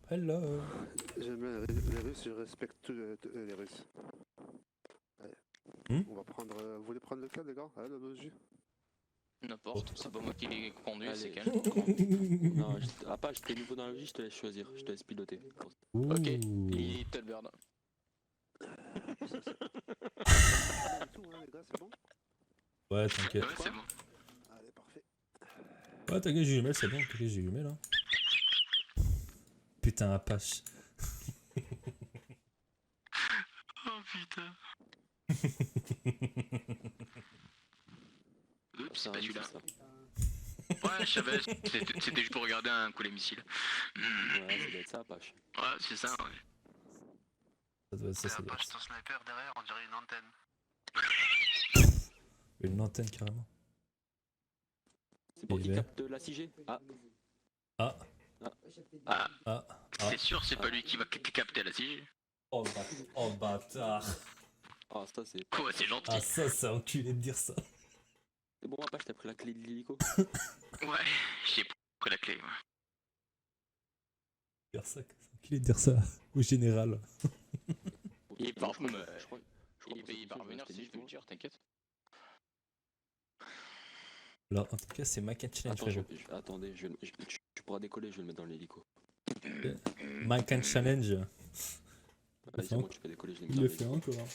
Hello. J'aime bien les Russes, je respecte les Russes. Allez. On va prendre. Vous voulez prendre lequel, les gars? Allez, la logie. N'importe, c'est pas moi qui l'ai conduit, c'est Allez, quel? non, Apache, t'es nouveau dans la vie, je te laisse choisir, je te laisse piloter. Ok, Ouh. Little Bird. C'est tout, hein, les gars, c'est bon? Ouais, t'inquiète. Ouais, c'est bon. Allez, parfait. Ouais, t'inquiète, j'ai eu mail, c'est bon, t'inquiète, j'ai eu mail, hein. Putain, Apache. Oh putain. Oups, c'est pas celui-là. Ouais, je savais, c'était juste pour regarder un coup les missiles. Ouais, ça doit être ça, Apache. Ouais, c'est ça, ouais. Ça doit être ça, C'est ça doit Apache, être ton sniper derrière, on dirait une antenne. ça. Une antenne, carrément. C'est pour Et qui ben. capte la 6G. Ah, Ah, Ah, ah, ah. c'est sûr, c'est pas lui qui va capter la CG. Oh, oh bâtard. ah ça c'est... Quoi, c'est gentil. Ah, ça, c'est enculé de dire ça. C'est bon, Apache, t'as pris la clé de l'hélico. Ouais, j'ai pris la clé, ouais. Dire ça, c'est enculé de dire ça au général. Il part, Je crois il pour cette va mission, revenir je vais si je rester veux le dire, t'inquiète. Alors, en tout cas, c'est Mac and Challenge, Attends, frérot. attendez, tu pourras décoller, je vais le mettre dans l'hélico. Mac and Challenge. Vas-y, c'est bon, tu peux décoller, je l'ai mis Il dans le l'hélico. fait encore.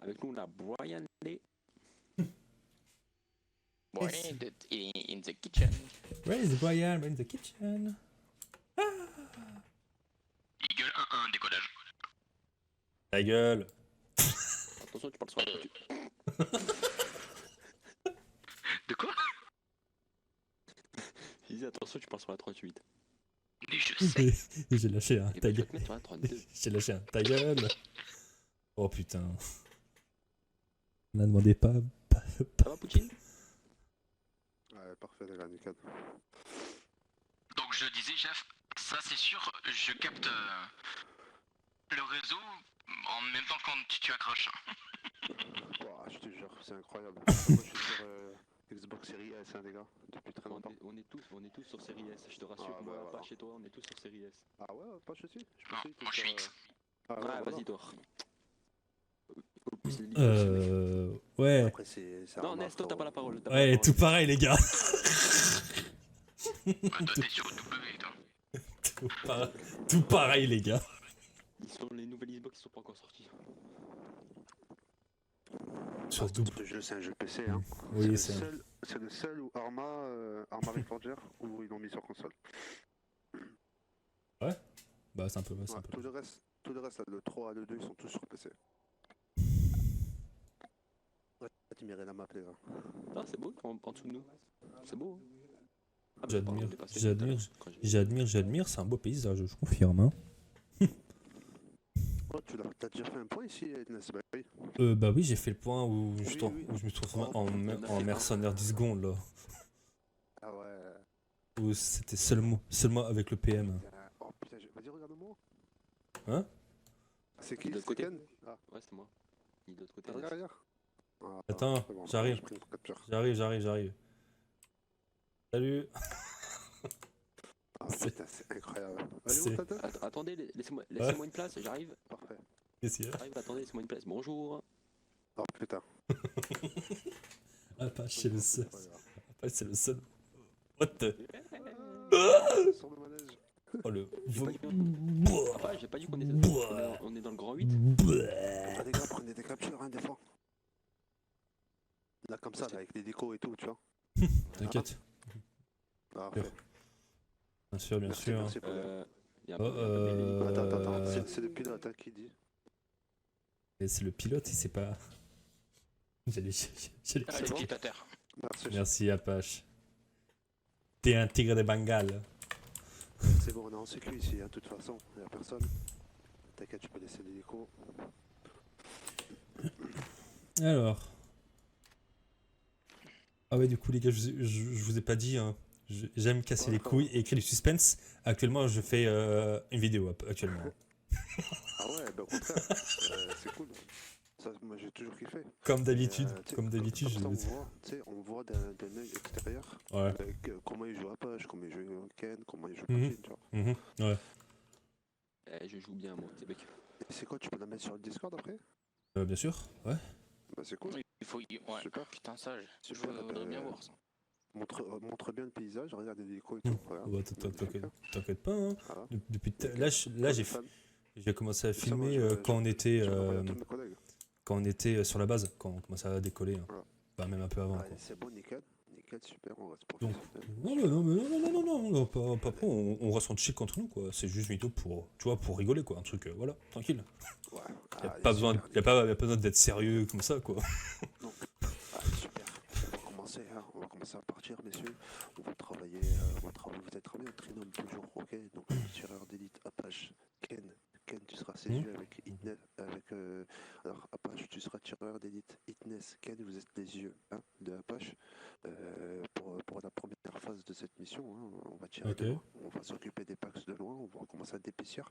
Avec nous, on a Brian Day. Boy, in the kitchen. Where is Brian? In the kitchen. Eagle 1-1, décollage. Ta gueule. Attention, tu parles sur la 38. De quoi? Je disais, attention, tu parles sur la 38. Mais je sais. J'ai lâché un. Et Ta ben, je vais gueule. te mettre sur la 32. J'ai lâché un. Ta gueule. Oh putain. On a demandé pas. Ça va, Poutine? Ouais, parfait, les gars, nickel. Donc je disais, chef, ça c'est sûr, je capte le réseau en même temps quand tu accroches. Ouah, je te jure, c'est incroyable. Moi, je suis sur Xbox Series S, hein, les gars, depuis très longtemps. On est tous sur série S, je te rassure. Ah, Moi, bah, voilà. pas chez toi, on est tous sur série S. Ah ouais, pas de soucis. Non, moi je suis X. Ah, ouais, Ah, voilà. vas-y, toi. Faut pousser l'hélico aussi, mec. Ouais. Après, c'est. Non, Nest, toi, t'as pas la parole. t'as pas la Ouais, parole. tout pareil, les gars. Ouais, toi t'es sur W, toi. Tout pareil, les gars. Ils sont les nouvelles Xbox qui sont pas encore sorties. Surtout. Ce jeu, c'est un jeu PC, hein. Oui, c'est c'est. le seul où Arma Reforger où ils l'ont mis sur console. Bah, c'est un peu. C'est un Ouais, peu. tout le reste, là, le 3 et le 2, ils sont tous sur PC. Ouais, tu m'irais la map, les gars. Ah, c'est beau, en dessous de nous. C'est beau. Hein. Ah, bah, J'admire, pardon, on est passé tout à l'heure, quand j'admire, c'est un beau paysage, je confirme. Hein. Oh, t'as déjà fait un point ici, Ednes? Bah oui. Bah oui, j'ai fait le point où, Oui, oui. où je me trouve Oh, en mercenaire 10 secondes là. Ah ouais. Où c'était seulement avec le PM. Oh putain, vas-y, regarde-moi. Hein? C'est qui? De l'autre C'est côté. Ken? Ah, Ouais, c'est moi. Il est de l'autre côté. regarde, regarde. Ah, Attends, c'est bon, j'arrive. j'ai pris une capture. J'arrive. Salut. Ah C'est- putain, c'est incroyable. Allez, c'est- où ta tête? Attendez, laissez-moi une place, j'arrive. Parfait. Qu'est-ce qu'il y a? J'arrive, attendez, laissez-moi une place. Bonjour. Oh putain. Apache, c'est le seul. C'est pas grave. Apache, c'est le seul. What the... Sur le manège. Oh le... Ah bah, j'ai pas dit qu'on on est dans le grand 8. Ah, les gars, prenez des captures, hein, des fois. Là, comme ça, là, avec les décos et tout, tu vois. T'inquiète. Parfait. Bien sûr, bien Merci, sûr. merci pour Y a Oh, Attends, c'est le pilote hein, qui dit. Et c'est le pilote, il sait pas... J'allais... Ah, les petits à terre. Merci. Merci Apache. T'es un tigre de Bengale. C'est bon, on est en sécu ici, hein, de toute façon, il n'y a personne. T'inquiète, tu peux laisser l'hélico. Alors... Ah ouais, du coup les gars, je vous ai pas dit, hein. J'aime casser les couilles et créer du suspense. Actuellement, je fais une vidéo actuellement. Ah ouais, bah au contraire, c'est cool. Ça, moi j'ai toujours kiffé. Comme d'habitude, Tu sais, comme d'habitude, comme ça, je... on voit d'un œil extérieur Ouais. comment il joue Apache, comment il joue Ken, comment il joue Mhm. Pachin, tu vois. Ouais. Je joue bien, moi, Québec. Et c'est quoi, tu peux la mettre sur le Discord après? Bien sûr, ouais. Bah c'est cool, Il faut. Ouais, super. putain, ça, je Super, voudrais bien voir ça. Montre bien le paysage, regarde les hélicos et tout. Voilà. Ouais, Magnifique, hein. t'inquiète pas, hein. Voilà. Depuis Nickel. là, T'es fan. j'ai commencé à Et ça, moi, filmer quand on était je l'envoie à tous mes collègues. quand on était sur la base, quand on commençait à décoller, hein. Voilà. Bah, même un peu avant, Ah, quoi. c'est bon, nickel. Nickel, super, on reste Donc, professionnel. non, pas, on reste en chill contre nous, quoi. C'est juste mytho pour, tu vois, pour rigoler, quoi. Un truc, voilà, tranquille. Ouais. Y a Ah, pas besoin, super. y a pas besoin d'être sérieux comme ça, quoi. Donc, super. On va commencer, hein. On va commencer à partir, messieurs. On va travailler, vous êtes travaillé en trinôme toujours, ok? Donc, tireur d'élite, Apache, Ken. Ken, tu seras séduit avec Hitness, alors Apache, tu seras tireur d'élite, Hitness, Ken, vous êtes les yeux, hein, de Apache. Pour la première phase de cette mission, hein, on va tirer de Ok. loin, on va s'occuper des packs de loin, on va commencer à d'épaissir.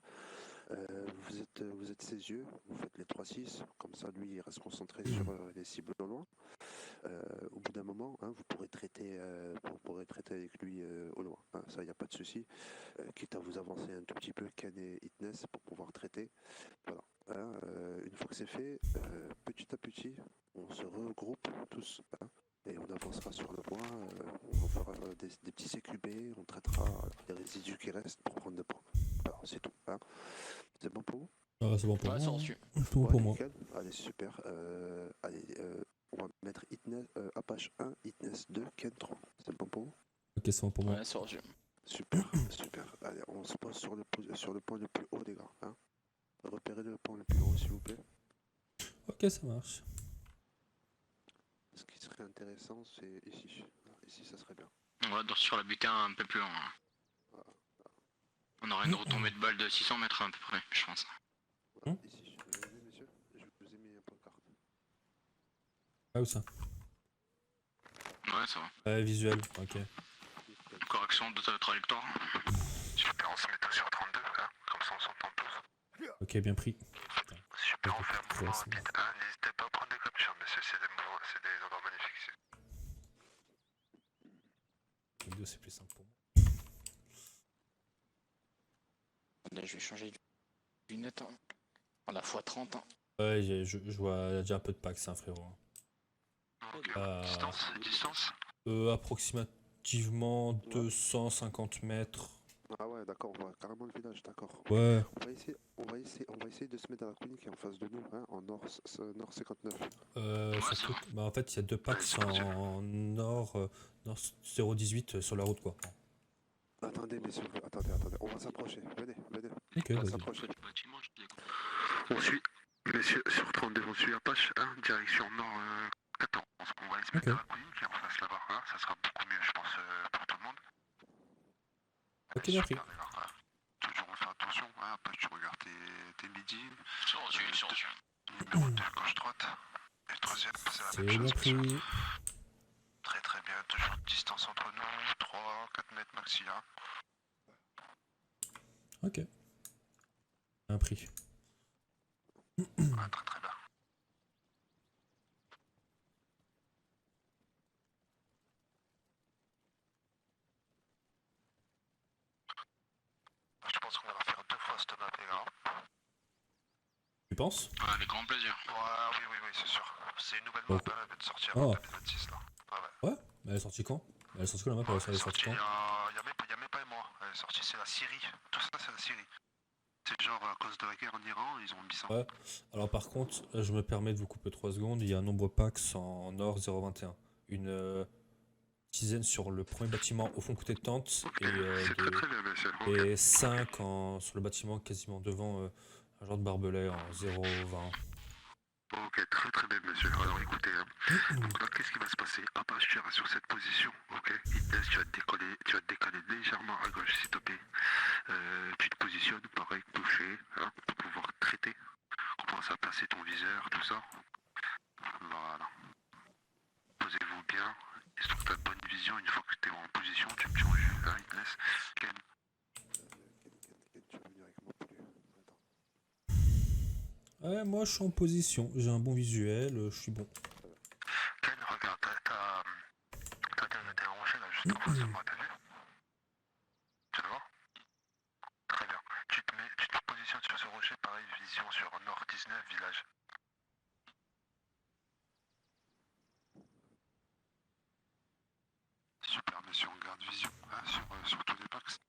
Vous êtes ses yeux, vous faites les 3-6, comme ça lui il reste concentré sur les cibles au loin. Au bout d'un moment, hein, vous pourrez traiter avec lui au loin, hein, ça il n'y a pas de souci. Quitte à vous avancer un tout petit peu, Ken et Hitness, pour pouvoir traiter. Voilà. Hein, une fois que c'est fait, petit à petit, on se regroupe tous. Hein, et on avancera sur le point, on fera des petits CQB, on traitera les résidus qui restent pour prendre des points. Alors c'est tout. Hein. C'est bon pour vous? Ah, c'est bon pour Ouais, moi. c'est Hein. reçu. C'est bon Ouais, pour moi. nickel. Allez, super. On va mettre Hitness, Apache 1, Hitness 2, Ken 3. C'est bon pour vous? Ok, c'est bon pour moi. Ouais, c'est reçu. Super, super. Allez, on se pose sur le point le plus haut, les gars. Hein. Repérez le point le plus haut, s'il vous plaît. Ok, ça marche. Ce qui serait intéressant, c'est ici. Ici, ça serait bien. Ouais, sur la butin un peu plus loin. On aurait une retombée de balle de 600 mètres à peu près, je pense. Voilà, ici. Vous avez vu, messieurs? Je vous ai mis un pancarte. Ah, où ça? Ouais, ça va. Ouais, visuel, ok. Nickel. Correction de trajectoire. Super, on se met sur 32, hein. Comme ça, on s'entend tous. Ok, bien pris. Putain. Super, on fait un mouvement Classe. rapide. Hein. N'hésitez pas à prendre des captures, messieurs. C'est des endroits magnifiques. Le 2, c'est plus simple pour moi. Là, je vais changer du lunette. Hein. À la fois 30. Hein. Ouais, je vois déjà un peu de packs, hein, frérot. Distance. Approximativement 250 mètres. Ah ouais, d'accord, on voit carrément le village, d'accord. Ouais. On va essayer de se mettre dans la colline qui est en face de nous, hein, en nord 59. Surtout, bah, en fait, il y a deux packs en nord, nord 018 sur la route, quoi. Attendez, messieurs, attendez. On va s'approcher. Venez. Ok, On va vas-y. s'approcher. Bâtiment, je te découvre. On suit, messieurs, sur 32, on suit Apache, hein, direction nord 14. On va aller se mettre Ok. dans la colline qui est en face là-bas. Hein, ça sera beaucoup mieux, je pense, pour tout le monde. Ok, bien pris. Super, les gars, hein. Toujours on fait attention, hein, Apache, tu regardes tes midi. C'est reçu. Numéro 2, gauche-droite. Et le troisième, c'est la C'est même bien chose, pris. messieurs. Très bien, toujours de distance entre nous, 3-4 mètres maxi. Hein. Ok. Un prix. Ouais, très bien. Je pense qu'on va faire 2 fois cette map, les gars. Tu penses? Ouais, avec grand plaisir. Ouais, oui, c'est sûr. C'est une nouvelle Bon. map, hein, elle vient de sortir Ah. en 2026 là. Ouais. Ouais. Elle est sortie quand? Elle est sortie quand la map? Elle est sortie quand? Il y a même pas un mois. Elle est sortie, c'est la Syrie. Tout ça, c'est la Syrie. C'est genre à cause de la guerre en Iran, ils ont mis ça. Ouais. Alors par contre, je me permets de vous couper 3 secondes. Il y a un nombre packs en or 021. Une dizaine sur le premier bâtiment au fond côté de tente Ok, et, c'est très bien, monsieur. Ok. et 5 sur le bâtiment quasiment devant un genre de barbelé en 0,20. Ok, très bien, monsieur. Alors écoutez, hein. Donc là, qu'est-ce qui va se passer? Apache, tu iras sur cette position, ok? Hitness, tu vas te décaler légèrement à gauche, s'il te plaît. Tu te positionnes, pareil, touché, hein, pour pouvoir traiter. Commence à placer ton viseur, tout ça. Voilà. Posez-vous bien, histoire que tu as une bonne vision. Une fois que tu es en position, tu me changes, hein, Hitness. Ken. Ken, tu veux venir avec moi, plus. Attends. Ouais, moi je suis en position, j'ai un bon visuel, je suis bon. Ken, regarde, t'as des rochers là juste en face de moi, t'as vu? Tu le vois? Très bien. Tu te positionnes sur ce rocher, pareil, vision sur Nord 19, village. Super, monsieur, on garde vision sur tous les packs.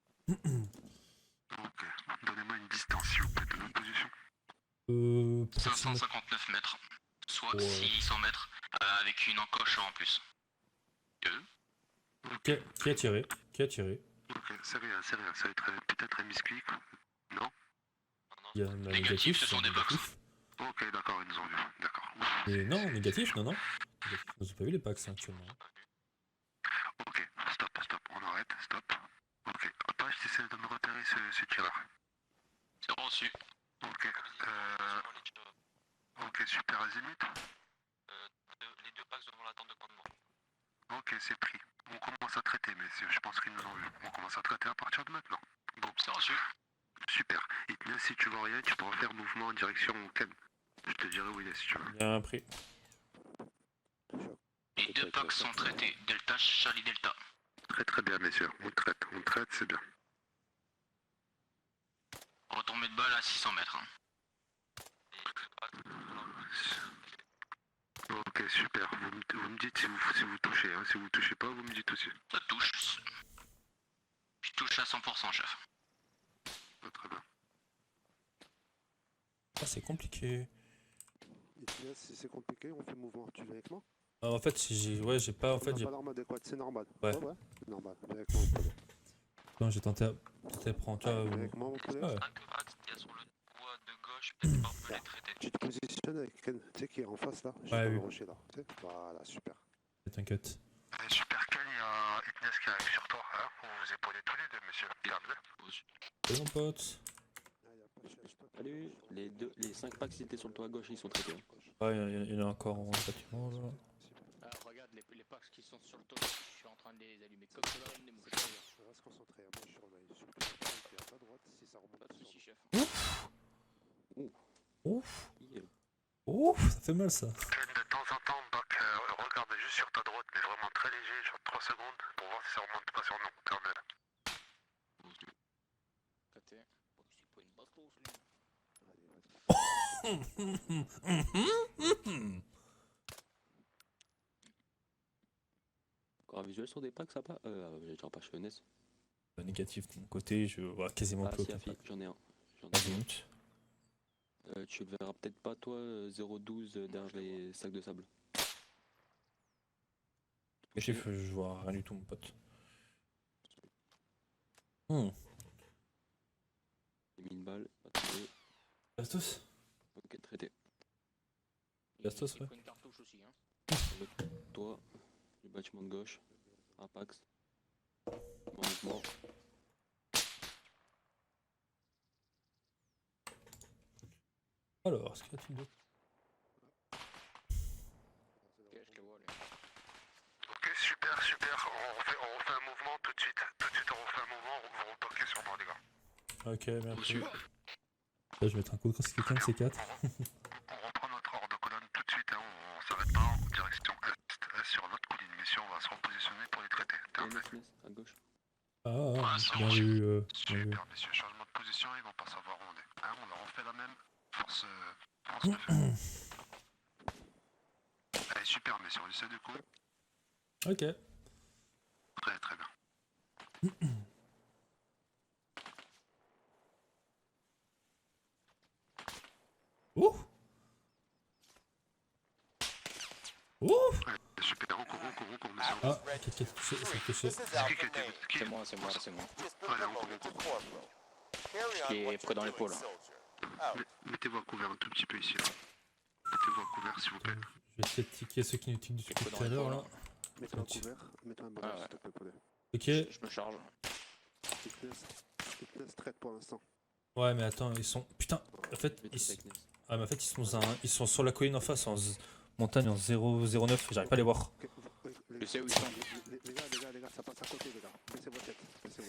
Ok, donnez-moi une distance s'il vous plaît de notre position. Proximité. 559 mètres. Soit Ouais. 600 mètres, avec une encoche en plus. Qui a tiré? Qui a tiré? Ok, c'est rien, ça va être peut-être un misclick. Non? Il y a un Négatif, ce il y a sont un des box. négatif. Ok, d'accord, ils nous ont vus, d'accord. Et non, négatif, non, non. Négatif, ils n'ont pas vu les packs actuellement. Ok, stop, on arrête, stop. Ok, Apache, t'essaies de me repérer ce tireur. C'est reçu. Ok, ok, super azimut. Les deux packs devant la tente de commandement. Ok, c'est pris. On commence à traiter, messieurs, je pense qu'ils nous ont vus. On commence à traiter à partir de maintenant. Bon, C'est reçu. super. Itna, si tu vois rien, tu peux refaire mouvement en direction Ken. Je te dirai où il est si tu veux. Bien pris. Les deux packs sont traités. Delta, Charlie Delta. Très bien, messieurs. On traite, c'est bien. Retombée de balle à 600 mètres. Ok, super. Vous me dites si vous touchez, hein. Si vous touchez pas, vous me dites aussi. Ça touche. Je touche à 100%, chef. Très bien. Ah, c'est compliqué. Et si c'est compliqué, on fait mouvement. Tu viens avec moi? Ah, en fait, si j'ai. Ouais, j'ai pas. En fait, On j'ai. n'a pas l'arme adéquate, c'est normal. Ouais. C'est normal. Viens avec moi, mon poulet. Non, j'ai tenté à prendre. Tu vois. Viens avec moi, mon poulet. Ouais. 5 packs qui est sur le toit de gauche, peut-être pas peut les traiter. Tu te positionnes avec Ken, tu sais, qui est en face là, juste Ouais, dans le oui. rocher là. Tu sais, voilà, super. T'inquiète. Allez, super, Ken, il y a Itnes qui arrive sur toi. Hein. Vous vous épaulez tous les deux, monsieur. Garde-le. C'est mon pote. Ah, y a pas de cherche, toi, Salut, les 5 packs qui étaient sur le toit à gauche, ils sont traités. Hein. Ouais, il y en a encore en bâtiment là. Ah, regarde les packs qui sont sur le toit, je suis en train de les allumer comme ça va ramener mon chef. Je reste concentré, moi je surveille. Surtout qui est à ta droite, si ça remonte. Pas de soucis, chef. Ouf. Yeah. Ouf, ça fait mal ça. Ken, de temps en temps, Buck, regarde juste sur ta droite, mais vraiment très léger, genre 3 secondes, pour voir si ça remonte pas sur nous. Permets-le. Caté. Oh, c'est pas une bastos, lui. Encore un visuel sur des packs, ça pas j'allais dire pas chevenesse. Négatif de mon côté, je vois quasiment Ah plus si, aucun Afi, pack. j'en ai un. Azimut. Tu le verras peut-être pas toi, 012 derrière les sacs de sable. Chef, je vois rien du tout, mon pote. J'ai mis une balle, attendez. Bastos? Ok, traité. Bastos, Il ouais. faut une cartouche aussi, hein. Le toit, du bâtiment de gauche, un pax. Mouvement. Alors, est-ce qu'il y a-t-il d'autres? Ok, je te vois, lui. Ok, super. On refait un mouvement tout de suite. On refait un mouvement, vous reploquez sur moi, les gars. Ok, merci. Là, je vais mettre un coup de grâce quelqu'un de ces quatre. On reprend notre ordre de colonne tout de suite, hein. On s'arrête pas en direction est sur notre colline. Messieurs, on va se repositionner pour les traiter. Terminé. À gauche. Ah, c'est bien reçu. vu. Bien vu. Super, messieurs, changement de position, ils vont pas savoir où on est. Hein, on leur refait la même force de feu. Allez, super, messieurs, on essaie de coup. Ok. Très bien. Ouh. Ouh. Ouais, super, on court, messieurs. Ah, qui a touché, ça a touché. Qui C'est moi. Allez, on court. Je l'ai pris dans l'épaule. Mettez-vous à couvert un tout petit peu ici. Là. Mettez-vous à couvert, s'il vous plaît. Je vais essayer de ticker ceux qui nous tiquent dessus Faut tout dans à l'heure l'épaule, là. Mets-toi un couvert, mets-toi un ballon, Ah ouais. s'il te plaît, poulet. Ok. Je me charge. Il te laisse traite pour l'instant. Ouais, mais attends, ils sont. Putain, en fait, Je vais ils... traiter avec Ness. Ah, mais en fait, ils sont sur la colline en face, montagne en 009. J'arrive pas à les voir. Ok, Je sais où ils sont. Les gars, ça passe à côté, les gars. Baissez vos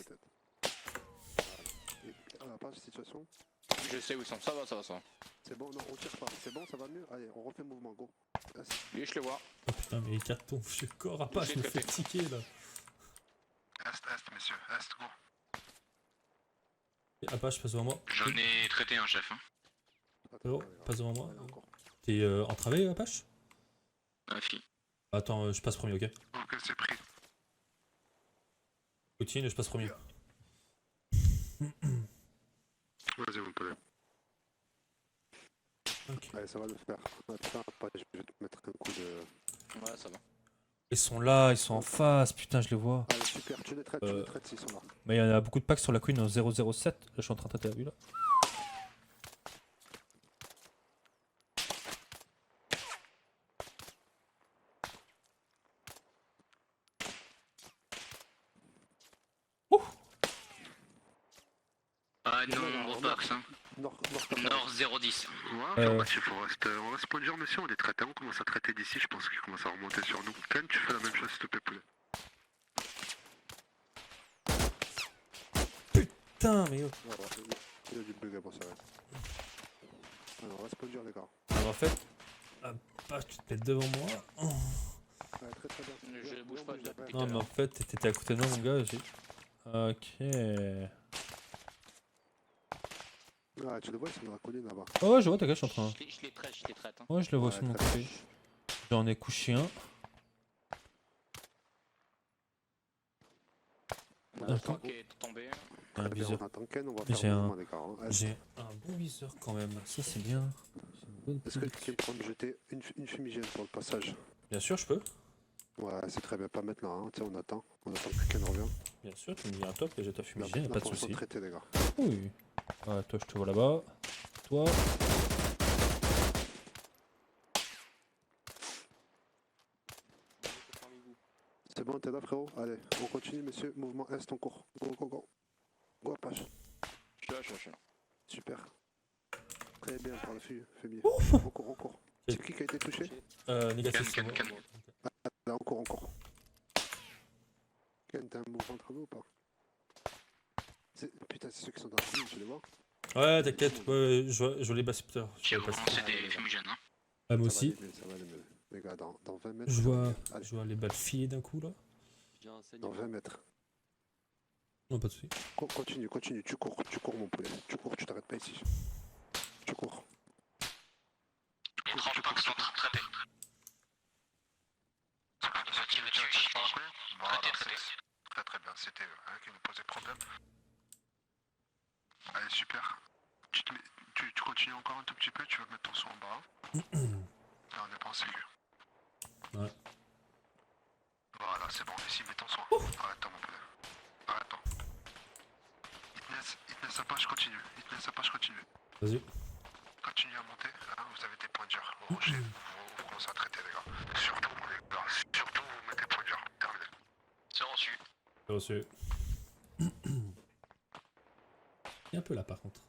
têtes. Voilà. Et, page situation. Je sais où ils sont. Ça va. C'est bon, non, on tire pas. C'est bon, ça va mieux. Allez, on refait le mouvement, go. Lui, je le vois. Oh putain, mais il capte ton vieux corps, Apache, J'ai je me fais capté. tiquer là. Est, messieurs, est, go. Et Apache, passe devant moi. J'en ai traité un chef. Hein. Frérot, passe devant moi. Allez, encore. T'es entravé, Apache? Fi. Attends, je passe premier, ok? Ok, c'est pris. Continue, je passe premier. Vas-y, mon poulet. Ok. Allez, ça va le faire. Attends, je vais te mettre un coup de... Ouais, ça va. Ils sont là, ils sont en face, putain, je les vois. Allez, super, tu les traites s'ils sont là. Mais il y en a beaucoup de packs sur la Queen en 007. Là, je suis en train de traiter la vue là. Ah non, Ropax. Hein. Nord, Nord 010. Ouais, affirmatif, on reste point dur, monsieur, on les traite. On commence à traiter d'ici, je pense qu'ils commencent à remonter sur nous. Ken, tu fais la même chose, s'il te plaît, poulet. Putain, mais oh. Voilà, il y a du bug à ça. Alors, on reste pas dur, les gars. Alors en fait, Apache, tu te mets devant moi. Oh. Ouais, très bien. Je bouge pas, je l'appelle. Non, mais en fait, t'étais à côté de moi, mon gars. Ok. Ah, tu le vois, c'est dans la colline là-bas. Oh, ouais, je vois, t'inquiète, je suis en train. Je les traite. Hein. Ouais, je le vois Ouais, sur mon très côté. J'en ai couché un. On Attends. a un qui est tombé. Un Très bien, viseur. on attend Ken, on va J'ai faire un- le mouvement, les gars. Hein. J'ai un bon viseur quand même. Ça, c'est bien. J'ai une bonne Est-ce que petite- tu peux me jeter une fumigène pour le passage? Bien sûr, je peux. Ouais, c'est très bien, pas maintenant, hein. Tu sais, on attend que Ken revienne. Bien sûr, tu me dis un top et j'ai ta Là, fumigène, y'a là, pas de pour soucis. traiter, les gars. Oui. Ah, toi, je te vois là-bas. Toi. C'est bon, t'es là, frérot? Allez, on continue, monsieur. Mouvement Est, on court. Go, go, go. Go, Apache. Je suis là. Super. Très bien, par le fumier. On court. C'est qui a été touché? Négatif, c'est Ken, moi. Ken. Là, on court. Ken, t'as un mouvement entre nous ou pas? Putain, c'est ceux qui sont dans la ligne, tu les vois? Ouais, t'inquiète, ouais, je vois les basses putain. J'ai relancé des fumigènes. Hein. Ah, moi Ça va aussi. aller mieux, ça va aller mieux. Les gars, dans 20 mètres. Je ça va vois, mieux. Allez, je vois les balles filer d'un coup là. J'ai un dans saignement. 20 mètres. Non, pas de soucis. Continue, tu cours mon poulet. Tu cours, tu t'arrêtes pas ici. Tu cours. Les 30 packs sont traités. Ils ont tiré dessus, je pense. Voilà, Traité. c'est très bien, c'était eux hein, qui nous posaient problème. Allez, super. Tu continues encore un tout petit peu, tu vas mettre ton son en bas. Là, on n'est pas en sécu. Ouais. Voilà, c'est bon, ici, mets ton son. Arrête-toi, mon poulet. Arrête-toi. Il te laisse sa page, continue. Vas-y. Continue à monter, hein, vous avez des points durs au rocher, vous commencez à traiter les gars. Surtout les gars, surtout vous mettez points durs, terminé. C'est reçu. J'ai reçu. Il est un peu là par contre.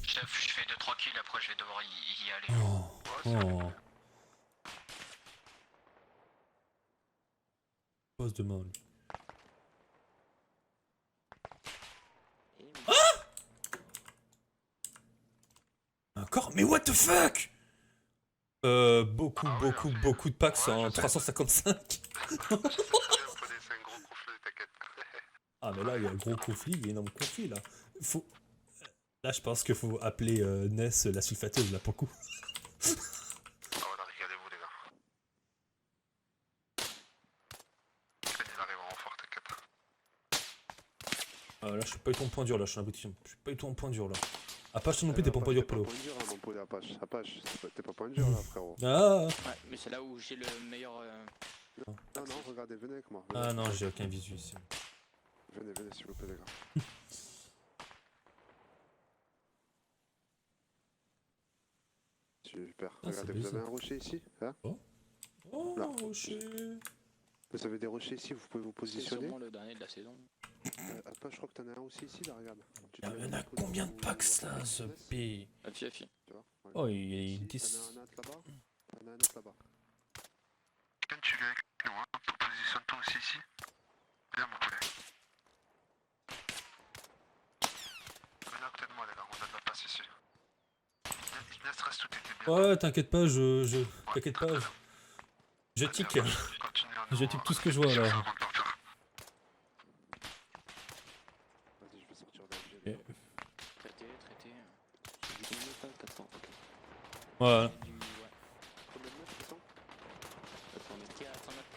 Chef, je fais 2-3 kills, après je vais devoir y aller. Oh. Pose de main lui. Encore? Mais what the fuck? Beaucoup de packs Ouais, en je sais. 355. C'est un gros conflit, t'inquiète. Ah mais là il y a un gros conflit, il y a un énorme conflit là. Faut... Là je pense qu'il faut appeler Ness la sulfateuse là pour le coup. Ah voilà, regardez-vous les gars. Il arrive en renfort, t'inquiète. Là je suis pas du tout en point dur là, je suis un petit. Je suis pas du tout en point dur là. Apache non plus t'es pas en point dur Polo. T'es pas point dur, hein, mon poulet, Apache. T'es pas point dur, là, frérot. Ah, Ouais, mais c'est là où j'ai le meilleur. Non, regardez, venez avec moi. ah non j'ai aucun visu ici. Venez, s'il vous plaît, les gars. Super. Ah, Regardez, c'est vous avez bizarre. un rocher ici, hein? Oh Là. rocher. Vous avez des rochers ici, vous pouvez vous C'est positionner. sûrement le dernier de la saison. Apache, je crois que t'en as un aussi ici, là, regarde. Tu Il y te en mets a un peu combien de où- packs où- là où- ce où- P? Fifi. Tu vois, voilà. Oh il y a Ici, une 10. T'en as un autre là-bas. T'en as un autre là-bas. Ken, tu viens avec nous, hein, positionne-toi aussi ici. Viens mon poulet. Venez à côté de moi les gars, on a de la place ici. Ignace, reste où t'es. Ouais, t'inquiète pas, t'inquiète pas, je tic. Continue à Je tic tout ce que je vois alors. avant de partir. Vas-y, je vais sortir de la Et- Traité. J'ai dit combien de métal 400, ok. Voilà. Du. Ouais. Combien de mètres, 400? 400 mètres. Qui est à 100 mètres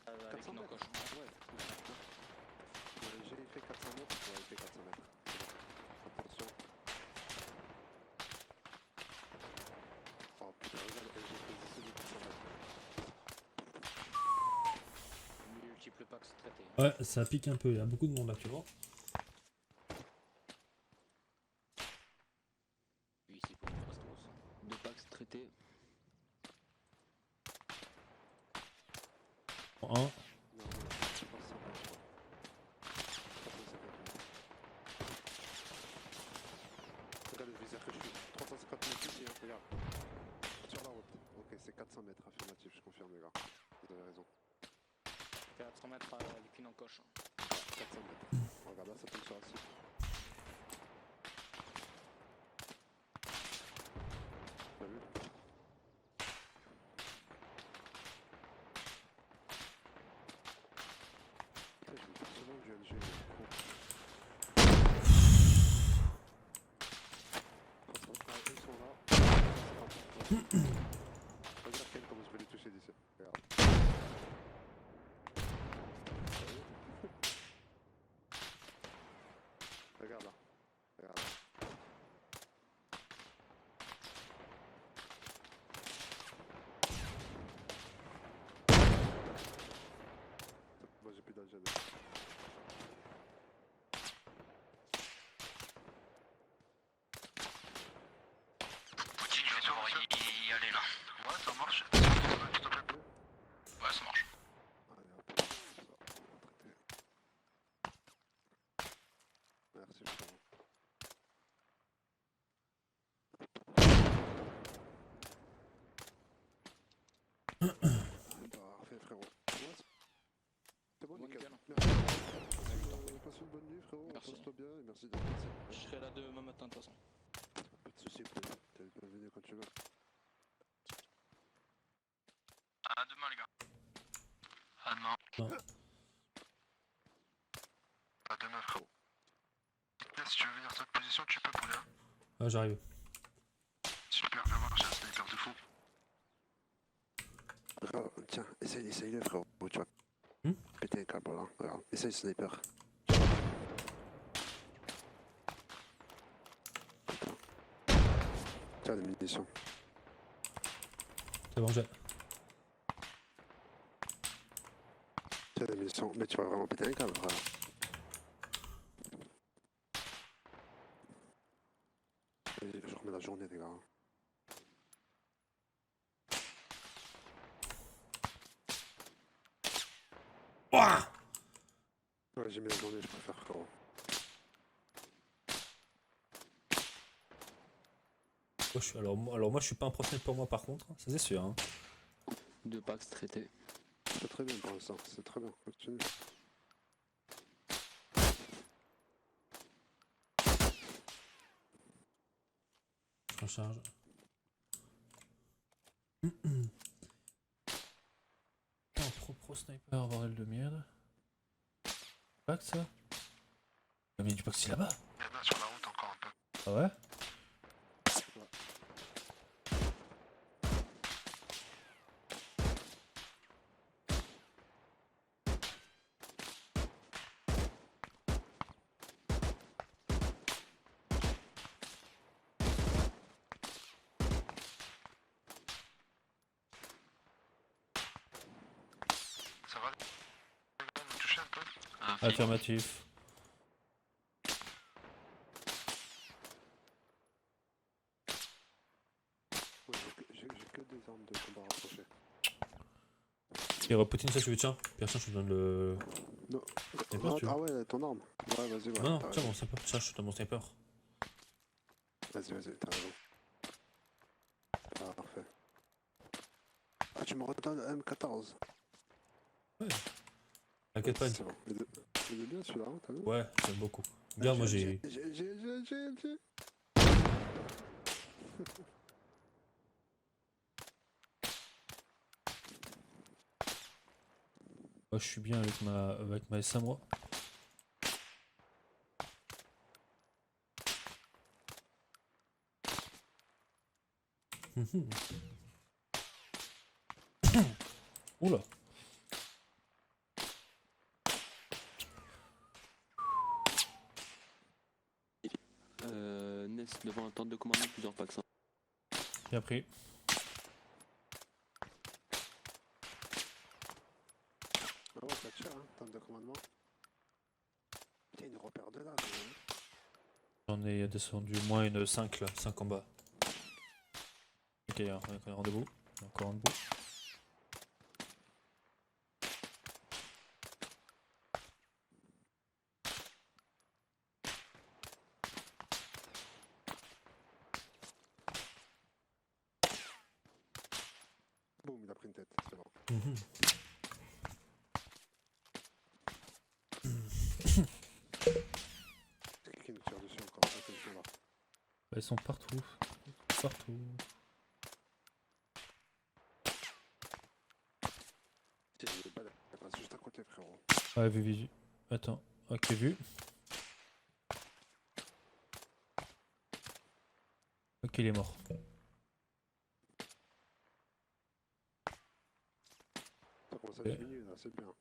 avec 400 une mètres? encoche. Ouais. J'ai fait 400 mètres. Ouais, il fait 400 mètres. Attention. Oh putain, regarde, j'ai fait celui de 400 mètres. Multiple packs traités. Ouais, ça pique un peu, il y a beaucoup de monde actuellement. Lui ici pour une Fastos. 2 packs traités. Un. Non, 300 mètres, je crois. 350 mètres. Regarde le viseur que je suis. 350 mètres ici, hein, regarde. Sur la route. Ok, c'est 400 mètres, affirmatif, je confirme, les gars. Vous avez raison. Qui est à 100 mètres avec une encoche. 400 mètres. Regarde là, ça tombe sur la cible. T'as vu? Putain, je me fais souvent du LG. Ils sont là. Regarde Ken comment je vais les toucher d'ici. Regarde. T'as vu? Regarde là. Regarde là. Moi j'ai plus d'algène. Poutine, je vais devoir y aller là. Ouais, ça marche. S'il te plaît. Ouais, ça marche. Allez hop. Ça, on va traiter. Merci frérot. Parfait frérot. Ouais, c'est bon Bon, nickel. nickel. Merci. Passe une bonne nuit frérot. Merci. Passe-toi bien et merci d'être passé. Je serai là demain matin de toute façon. Pas de soucis, t'es le bienvenu quand tu veux. À demain, les gars. À demain. À demain, frérot. Si tu veux venir sur cette position, tu peux pour là. Ah, j'arrive. Super, viens voir, j'ai un sniper de fou. Regarde, tiens, essaye-le frérot. Tu vas péter un câble là. Regarde, essaye le sniper. Tiens, des munitions. C'est bon, j'ai. Tiens, des munitions. Mais tu vas vraiment péter un câble, frère. Vas-y, je remets la journée, les gars. Ouah. Ouais, j'ai mis la journée, je préfère, frérot. Alors moi je suis pas un professionnel pour moi par contre, ça c'est sûr. Hein. 2 packs traités. C'est très bien pour l'instant, c'est très bien. Continue. Je recharge. Un pro sniper, bordel de merde. Pas que ça. Mais du pas que c'est là-bas. Il y en a sur la route encore un peu. Ah ouais. Ça va? Les gars, vous touchez un peu? Affirmatif. Ouais, j'ai que des armes de combat rapprochées. Et Poutine, ça tu veux tiens. Pierre, je te donne le. Non. Sniper, tu veux Ah ouais, ton arme. Ouais, vas-y, ouais. Non, t'as tiens raison. mon sniper. Tiens, je te donne mon sniper. Vas-y, t'as raison. Parfait. Ah, tu me redonnes le M14. T'inquiète pas. C'est bon. Il est bien celui-là, hein, t'as vu? Ouais, j'aime beaucoup. Regarde, moi j'ai. J'ai. Ouais, je suis bien avec ma SA moi. Mhm. Oula. Ness devant un tente de commandement, plusieurs packs. Hein. Bien pris. Ah ouais, ça tire, hein, tente de commandement. Putain, une repère de là, quand même. J'en ai descendu au moins une 5 là, 5 en bas. Ok, on est rendez-vous. Il y a encore un debout. Boum, il a pris une tête, c'est bon. Mhm. C'est qui nous tire dessus encore? Ah, c'est le là. Bah, ils sont partout. Partout. Tiens, il est balèze, il passe juste à côté, frérot. Ouais, vu. Attends. Ok, vu. Ok, il est mort. Ça commence à Ok. diminuer là, c'est bien.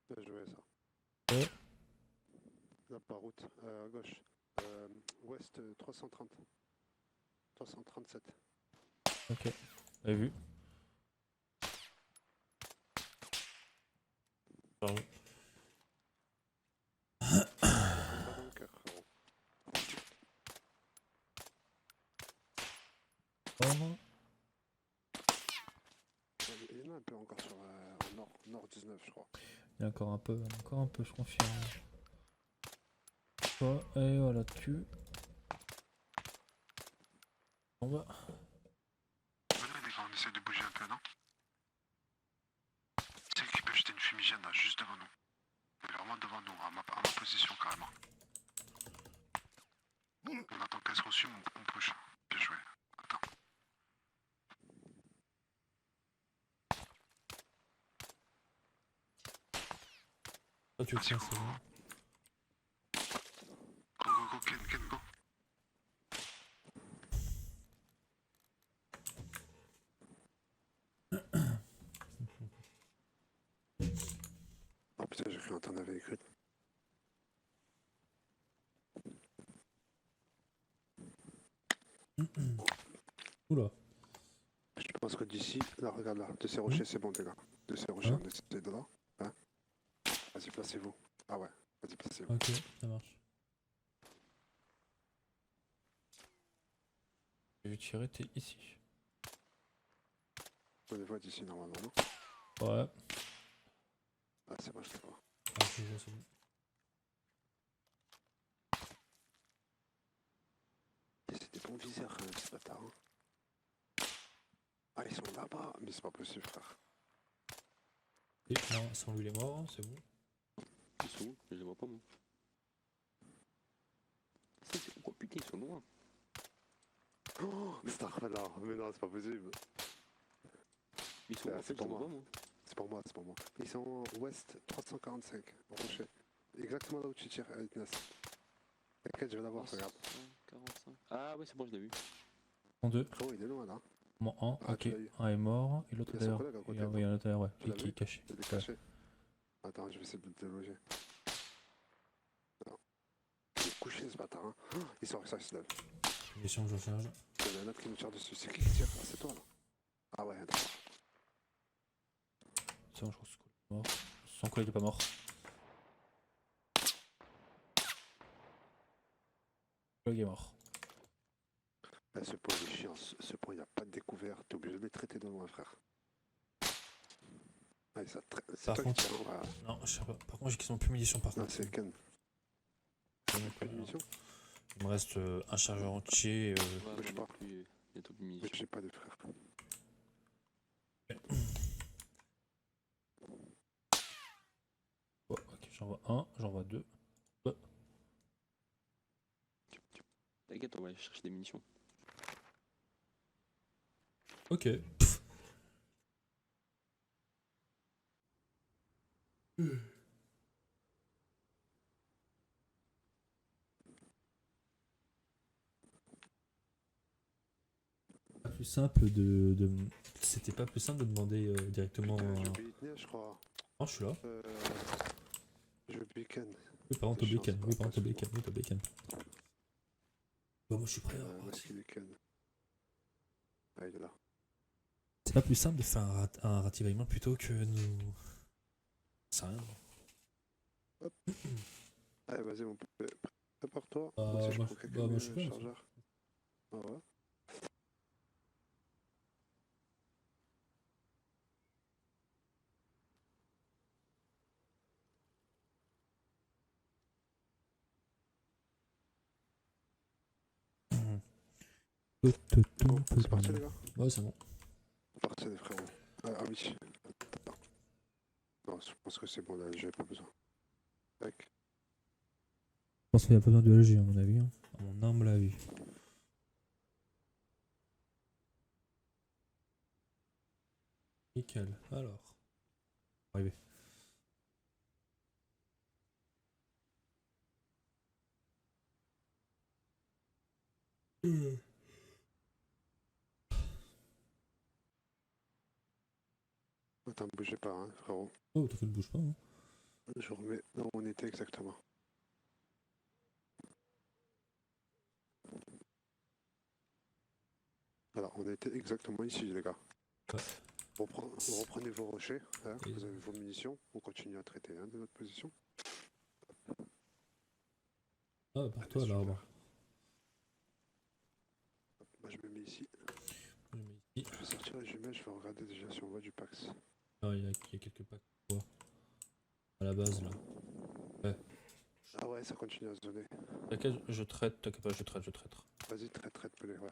Bien joué ça. Ouais. Là, par route, à gauche. Ouest 330. 337. Ok. J'ai vu. Pardon. Pas dans le cœur, frérot. Oh. Il y en a un peu encore sur nord 19, je crois. Il y a encore un peu, je confirme. Oh, et voilà, tu. On va. Venez les gars, on essaie de bouger un peu, non? C'est qui peut jeter une fumigène là, juste devant nous. Mais vraiment devant nous, à ma position carrément. On attend qu'elle se reçume, on push. Bien joué. Attends. Toi, tu le tiens, c'est bon. Go, Ken, go. Oh putain, j'ai cru entendre avec écrit. Oula. Je pense que d'ici, là, regarde là, de ces rochers, c'est bon, les gars. De ces rochers, Hein on essaie de là. Hein, vas-y, placez-vous. Ah ouais, vas-y, placez-vous. Ok, ça marche. J'ai vu tirer, t'es ici. On les voit d'ici, normalement, non? Ouais. Ah, c'est bon, je les vois. Ah, c'est bon. Et c'est des bons viseurs, quand même, ces bâtards. Hein. Ah, ils sont là-bas. Mais c'est pas possible, frère. Et non, sans lui, il est mort, hein, c'est bon. Ils sont où? Je les vois pas, moi. Ça, c'est... Oh putain, ils sont loin. Oh, c'est un là. Mais non, c'est pas possible. Ils sont où? En C'est fait, je pour les vois moi. pas, moi. C'est pour moi, c'est pour moi. Ils sont ouest 345, au rocher. Exactement là où tu tires, Ness. T'inquiète, je vais l'avoir, regarde. 45. Ah ouais, c'est bon, je l'ai vu. En deux. Oh, il est loin, là. Bon, un, Ah, ok. tu l'as eu. Un est mort, et l'autre Il y a son derrière. collègue à côté, Il y a non? un autre derrière, ouais. Tu l'as Qui est vu? caché. Il est Ouais. caché. Attends, je vais essayer de le déloger. Non. Il est couché, ce bâtard. Hein. Oh, il sort, il se lève. Mission que je charge. Il y en a un autre qui nous tire dessus. C'est qui tire? Ah, c'est toi, là. Ah ouais, d'accord. C'est bon, je crois que c'est mort. Son collègue est pas mort. Le collègue est mort. Là, ce point, il est chiant. Ce point, il n'y a pas de découvert. T'es obligé de les traiter de loin, frère. Allez, ça c'est Par toi contre- qui tires, hein, voilà. Non, je sais pas. Par contre, j'ai quasiment plus de munitions par Non, contre. c'est Ken. Pas de munitions? Il me reste un chargeur entier. Ouais, bouge moi non pas. plus, bientôt plus de Mais munitions. j'ai pas de frère. Oh, ok, j'en vois un, j'en vois deux. T'inquiète, on va aller chercher des munitions. Ok. Pas plus simple C'était pas plus simple de demander directement. Putain, j'ai oublié de tenir, je crois. Oh, je suis là. J'ai oublié le bacon. Oui, par contre, au C'est chiant, bacon. c'est Oui, pas par contre, au possible. bacon. Oui, au bacon. Bon, moi, je suis prêt. Où est-ce qu'il est bacon? Ah, il est là. C'est pas plus simple de faire un rativaillement plutôt que nous. C'est rien. Allez, vas-y, mon pote. Prépare-toi. Bah, Moi aussi, je moi, prends quelques bah, moi, je suis prêt, chargeurs. Ah ouais. Bon, c'est parti, les gars. Ouais, c'est bon. C'est parti, les frérots. Ah oui. Attends. Non, je pense que c'est bon, là, j'ai pas besoin. Tac. Je pense qu'il n'y a pas besoin de LG à mon avis. Hein. À mon humble avis. Nickel. Alors. Arrivé. Attends, bougez pas, hein, frérot. Oh, t'as fait ne bouge pas. Hein. Je remets là où on était exactement. Alors, on était exactement ici, les gars. Ouais. Vous reprenez vos rochers, hein, Et- vous avez vos munitions, on continue à traiter de notre position. Ah, par toi, l'arbre. Moi, je me mets ici. Je mets ici. Je vais sortir les jumelles, je vais regarder déjà si on voit du Pax. Ah, il y a quelques packs. À la base, là. Ouais. Ah ouais, ça continue à se donner. T'inquiète, je traite. T'inquiète pas, je traite. Vas-y, traite, pelé, ouais.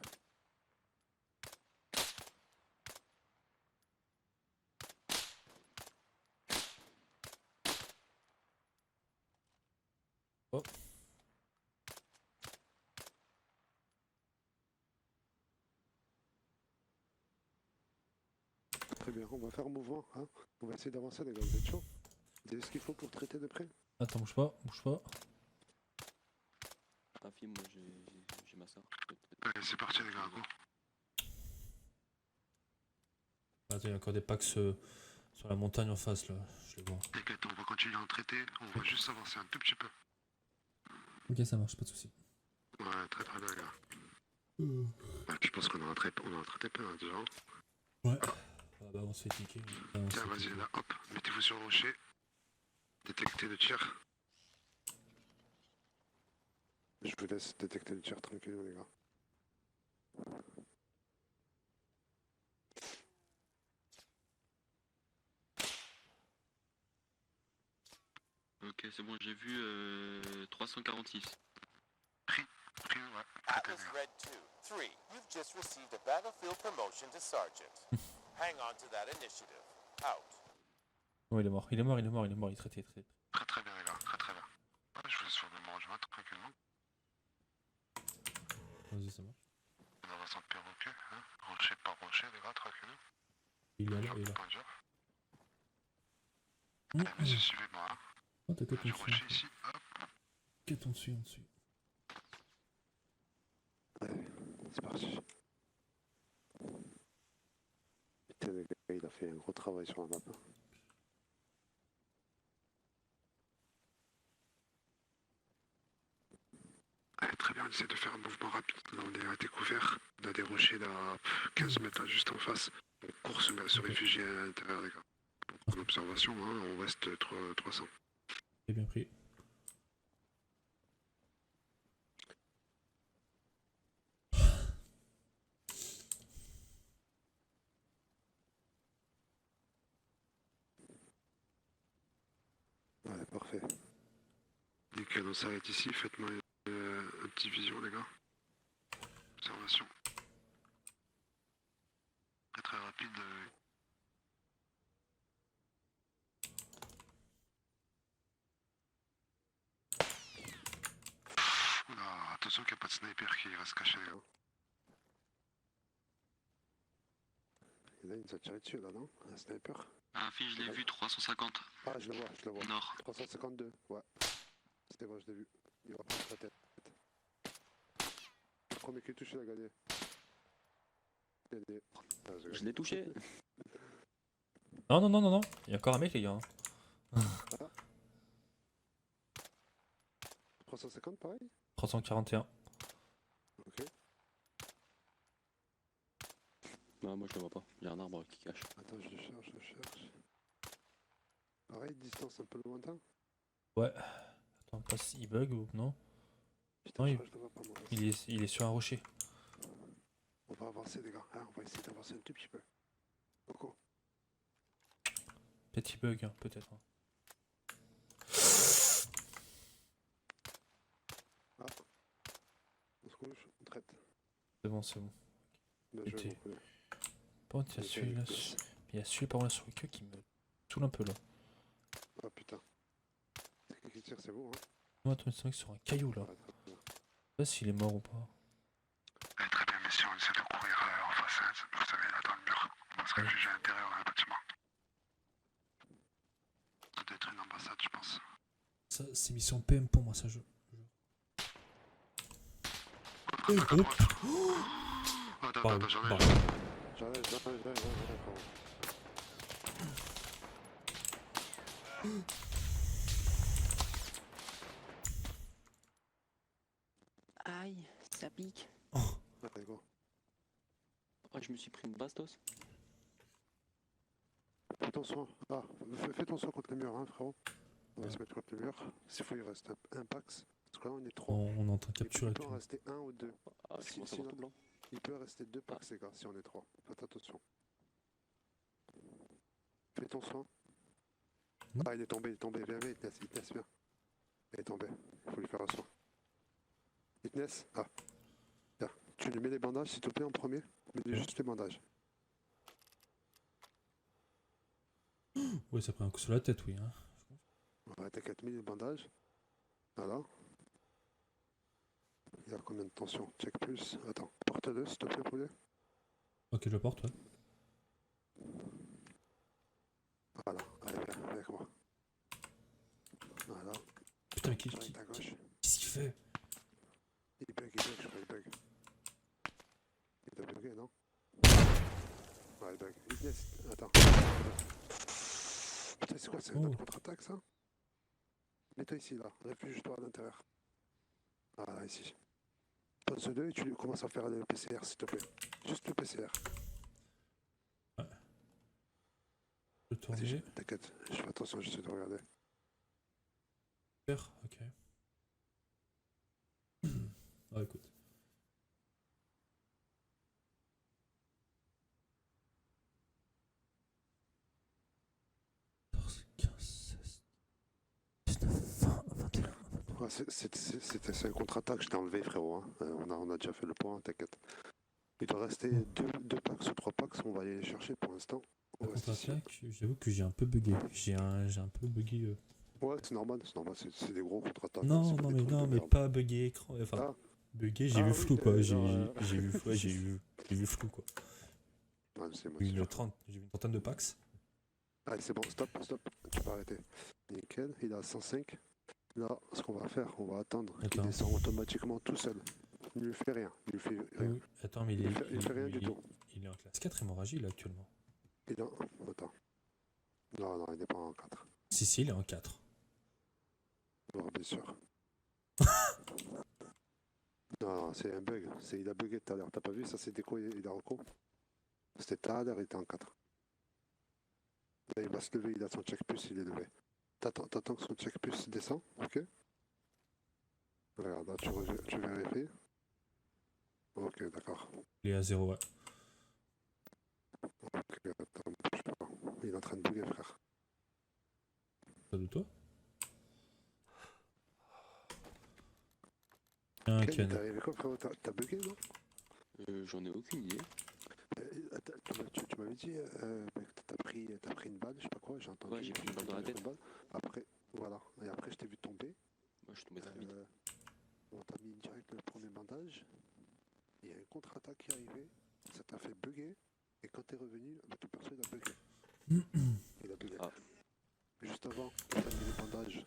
Oh. Très bien, on va faire un mouvement, hein. On va essayer d'avancer, les gars, vous êtes chaud? Vous avez ce qu'il faut pour traiter de près? Attends, bouge pas, bouge pas. Ta fille, moi j'ai ma soeur. Allez, c'est parti, les gars, go. Attends, il y a encore des packs sur la montagne en face, là. Je les vois. T'inquiète, on va continuer à en traiter, on va juste avancer un tout petit peu. Ok, ça marche, pas de soucis. Ouais, très très bien, les gars. Ouais, je pense qu'on en a traité plein, déjà. Ouais. Ah bah, on se fait piquer. Ah, on se Tiens, fait vas-y, piquer. là, hop, mettez-vous sur le rocher. Détectez le tir. Je vous laisse détecter le tir tranquille, les gars. Ok, c'est bon, j'ai vu 346. Pris, ouais. Atlas Red 2, 3, you've just received a battlefield promotion to sergeant. Hang on to that initiative. Out. Oh, il est mort, il est traité. Très très bien, les gars, très très bien. Ouais, je vous laisse faire le management tranquillement. Vas-y, ça marche. On avance en perroquet, hein. Rocher par rocher, les gars, tranquillement. Il est là, il est là. Point dur. Mmh. Allez, monsieur, suivez-moi, hein. Oh, t'inquiète, Du on rocher suit. ici, hop. T'inquiète, on suit. Allez, c'est parti. Putain, le gars, il a fait un gros travail sur la map. Hein. Allez, très bien, on essaie de faire un mouvement rapide. Là, on est à découvert. On a des rochers là, 15 mètres juste en face. On court se réfugier à l'intérieur, les gars. En observation, hein, on reste 300. J'ai bien pris. Ouais, parfait. Nickel, on s'arrête ici. Faites-moi un petit vision, les gars. Observation. Très très rapide. Oula, attention qu'il n'y a pas de sniper qui reste caché. Hein. Et là, il nous a tiré dessus, là, non? Un sniper. Ah, fille, je l'ai vu, 350. Ah, je le vois. Nord. 352, ouais. C'était moi, je l'ai vu. Il va prendre sa tête. Le premier qui touche, il a gagné. Gagné. Ah, Je l'ai touché. Non, non, non, non, non. Il y a encore un mec, les gars. 350, pareil? 341. Ok. Non, moi je le vois pas. Il y a un arbre qui cache. Attends, je le cherche. Pareil, distance un peu lointain. Ouais. Attends, passe, il bug ou non? Putain, Non, je il- crois que je le vois pas, moi. Il est sur un rocher. On va avancer, les gars. Hein, on va essayer d'avancer un tout petit peu. Coco. Petit bug, hein, peut-être. Hein. On se couche, on traite. C'est bon, c'est bon. Bien Ok. joué, mon poulet. Par contre, il y a Ok, celui-là. yes. Il y a celui par là sur le queue qui me saoule un peu là. Ah putain. C'est qui tire, c'est vous, hein? Moi, attends, c'est vrai que sur un caillou là. Ouais, très bien. Je sais pas s'il est mort ou pas. Très bien, messieurs, on essaie de courir en face, hein, vous savez, là dans le mur. On va se réfugier à l'intérieur dans le bâtiment. Ça doit être une ambassade, je pense. Ça, c'est mission PM pour moi, ça je. Oh, attends, j'en ai. J'arrive, frérot. Aïe, ça pique. Allez, go. Ah, je me suis pris une bastos. Fais ton soin. Ah, fais ton soin contre le mur, hein, frérot. On va se mettre contre le mur. S'il faut, il reste un pax. Parce que là, on est 3. On est en train de Il capturer peut tout. en rester 1 ou 2. Ah, je Si, commence à si, voir non. tout blanc. Il peut rester 2 pax, les gars, si on est 3. Faites attention. Fais ton soin. Ah, il est tombé. Viens, il te laisse bien. Il est tombé. Il faut lui faire un soin. Il te laisse. Ah. Tiens, tu lui mets les bandages, s'il te plaît, en premier. Mets-lui juste les bandages. Oui, ça prend un coup sur la tête, oui. Hein. Ouais, t'inquiète, mets les bandages. Voilà. Il y a combien de tension? Check plus. Attends, porte-le, s'il te plaît, poulet. Ok, je le porte, ouais. Voilà, allez, viens avec moi. Voilà, Putain, mais direct à gauche. qu'est-ce qu'il fait? Il bug, je crois, il bug. Il doit bugger, non? Ouais, il bug. Il laisse. Attends. Putain, c'est quoi? C'est notre contre-attaque, ça? Mets-toi ici, là. Réfugie-toi à l'intérieur. Voilà, ici. Pose-le et tu commences à faire le PCR, s'il te plaît. Juste le PCR. Je Vas-y, tourne. t'inquiète. Je fais attention, j'essaie de regarder. Faire, ok. Ah, écoute. Ouais, c'est un contre-attaque, je t'ai enlevé, frérot. Hein. On a déjà fait le point, t'inquiète. Il doit rester 2 packs ou 3 packs, on va aller les chercher pour l'instant. On La reste ici. contre-attaque, j'avoue que j'ai un peu bugué. J'ai un peu bugué. Ouais, c'est normal, c'est des gros contre-attaques. Non, c'est pas non, des mais trucs de non, mais merde. pas bugué écran. Enfin, Ah. bugué, j'ai Ah vu oui, flou quoi. genre, J'ai vu, ouais, j'ai vu flou quoi. Ouais, c'est moi, J'ai c'est vu sûr. j'ai vu une trentaine de packs. Allez, c'est bon, stop, tu peux arrêter. Nickel, il est à 105. Là, ce qu'on va faire, on va attendre qu'il Attends. descend automatiquement tout seul. Il lui fait rien, il lui fait rien. Oui. Attends, mais Il fait rien du tout. il est en classe 4 hémorragie là actuellement. Il est en... Attends. Non, il n'est pas en 4. Si, il est en 4. Alors, bien sûr. Non, c'est un bug. Il a bugué tout à l'heure. T'as pas vu? Ça, c'est déco, il est en co. C'était tout à l'heure, il était en 4. Là, il va se lever, il a son check plus, il est levé. T'attends que son check plus descend, ok? Regarde, là, tu vérifies. Ok, d'accord. Il est à 0, ouais. Ok, attends, bouge pas. Il est en train de bugger, frère. Ça de toi? Un Ok, can. t'es arrivé quoi, frérot? T'as bugué, non? J'en ai aucune idée. Tu m'avais dit que t'as pris une balle, je sais pas quoi, j'ai entendu. Ouais, j'ai pris une balle dans la tête. Après, voilà. Et après, je t'ai vu tomber. Moi, je suis tombé très vite. On t'a mis direct le premier contre-attaque qui est arrivée, ça t'a fait bugger, et quand t'es revenu, bah, ton perso il a bugué. Il a bugué. Ah. Juste avant, t'as mis les bandages.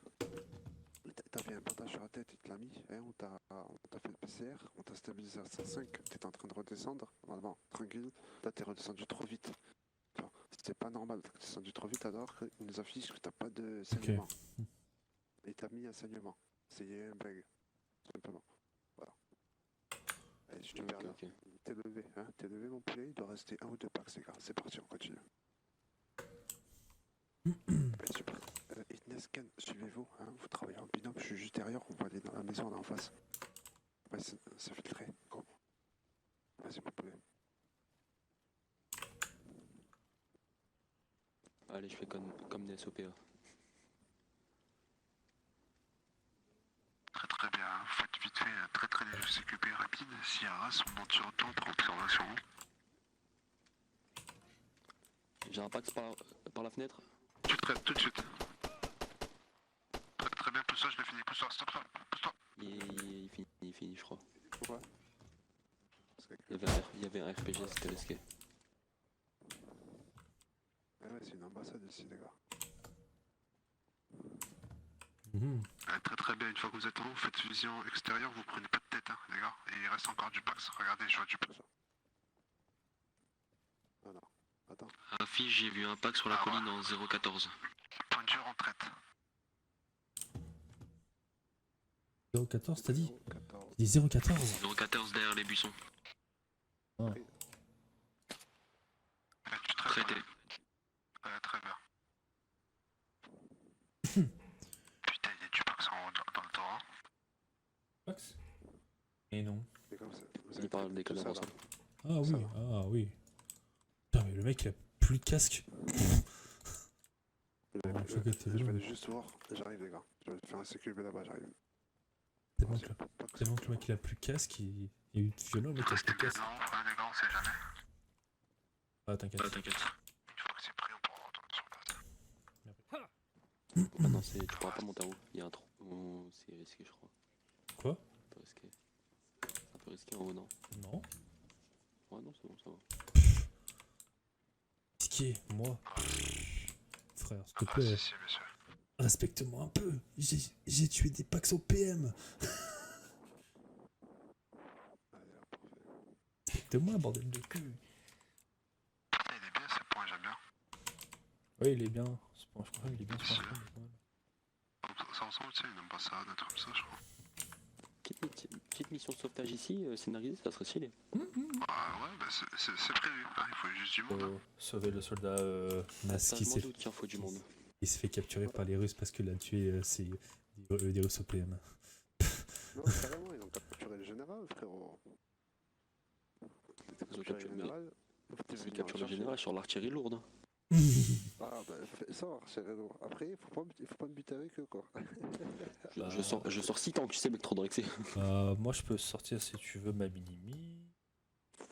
T'avais un bandage sur la tête, il te l'a mis, hein, on t'a fait le PCR, on t'a stabilisé à 105, t'étais en train de redescendre, normalement, tranquille, là t'es redescendu trop vite. Tu vois, c'est pas normal, t'es descendu trop vite alors qu'il nous affiche que t'as pas de saignement. Et t'as mis un saignement, c'est un bug, tout simplement. Voilà. Allez, je te perds là. Ok. T'es levé mon poulet, il doit rester 1 ou 2 packs les gars, c'est parti, on continue. Super. Itnescan, suivez-vous, hein, vous travaillez en binôme, je suis juste derrière, on va aller dans la maison là en face. Ouais, c'est filtré, go. Vas-y mon poulet. Allez, je fais comme des SOP. Très très bien, faites vite fait, très des CQP rapides. S'il y a race, on monte sur le toit pour observation. J'ai un Pax par la fenêtre. Tu te traites tout de suite. Très bien, pousse-toi, je l'ai fini, pousse-toi, stop-toi, pousse-toi. Il finit, je crois. Pourquoi? Il y avait un RPG, c'était risqué. Ah ouais, c'est une ambassade ici les gars. Très bien, une fois que vous êtes en haut, vous faites vision extérieure, vous prenez pas de tête, hein, les gars. Et il reste encore du Pax, regardez, je vois du Pax. Ah non, attends. Affiche, j'ai vu un Pax sur la colline en 014. Pointure en traite. 014, t'as dit? 14. T'as dit 014? 014 derrière les buissons. Tu traites, Traité. très bien. Putain, il y a du Pax en haut dans le torrent. Pax? Et non. Les gars, vous Il avez parle des tout ça, cadavres. là. Ah Ça oui, va. ah oui. Putain, mais le mec il a plus de casque. Je Oh, je crois que t'es vais violent. aller juste voir, j'arrive les gars. Je vais faire un CQB là-bas, j'arrive. Tellement que le mec il a plus de casque, il est violent, le mec il a plus Restez de bien casque. en haut, hein, les gars, on sait jamais. Ah, t'inquiète. T'inquiète. Une fois que c'est pris, on pourra retourner sur place. Maintenant, tu pourras pas monter en haut. Il y a un trou. Oh, c'est risqué, je crois. Quoi? Un peu risqué. Un peu risqué en haut, non? Non. Ouais, non, c'est bon, ça va. Piqué, moi. Frère, s'il te Ah, plaît, si, monsieur. respecte-moi un peu. J'ai tué des Pax au PM. Allez, là, parfait. Respecte-moi, bordel de cul. Putain, il est bien, ce point, j'aime bien. Ouais, il est bien. Je crois qu'il est bien. ce point. Ça ressemble, tu sais, une ambassade, un truc comme ça, je crois. Petite mission de sauvetage ici, scénarisée, ça serait stylé. Ah ouais, bah c'est prévu, hein, il faut juste du monde. Hein. Faut sauver le soldat Nas Ça, qui je m'en doute qu'il en faut du monde. se fait capturer par les Russes parce qu'il a tué des Russes au PM. Non, carrément, ils ont capturé le général, frérot. Ils ont capturé le général. Ils capturent le chercher. général sur l'artillerie lourde. Hein. Ah bah fais ça, c'est raison. Après, il faut pas me buter avec eux quoi. Je sors 6 tanks, tu sais, mec, trop drexé. Moi je peux sortir si tu veux ma mini-mi.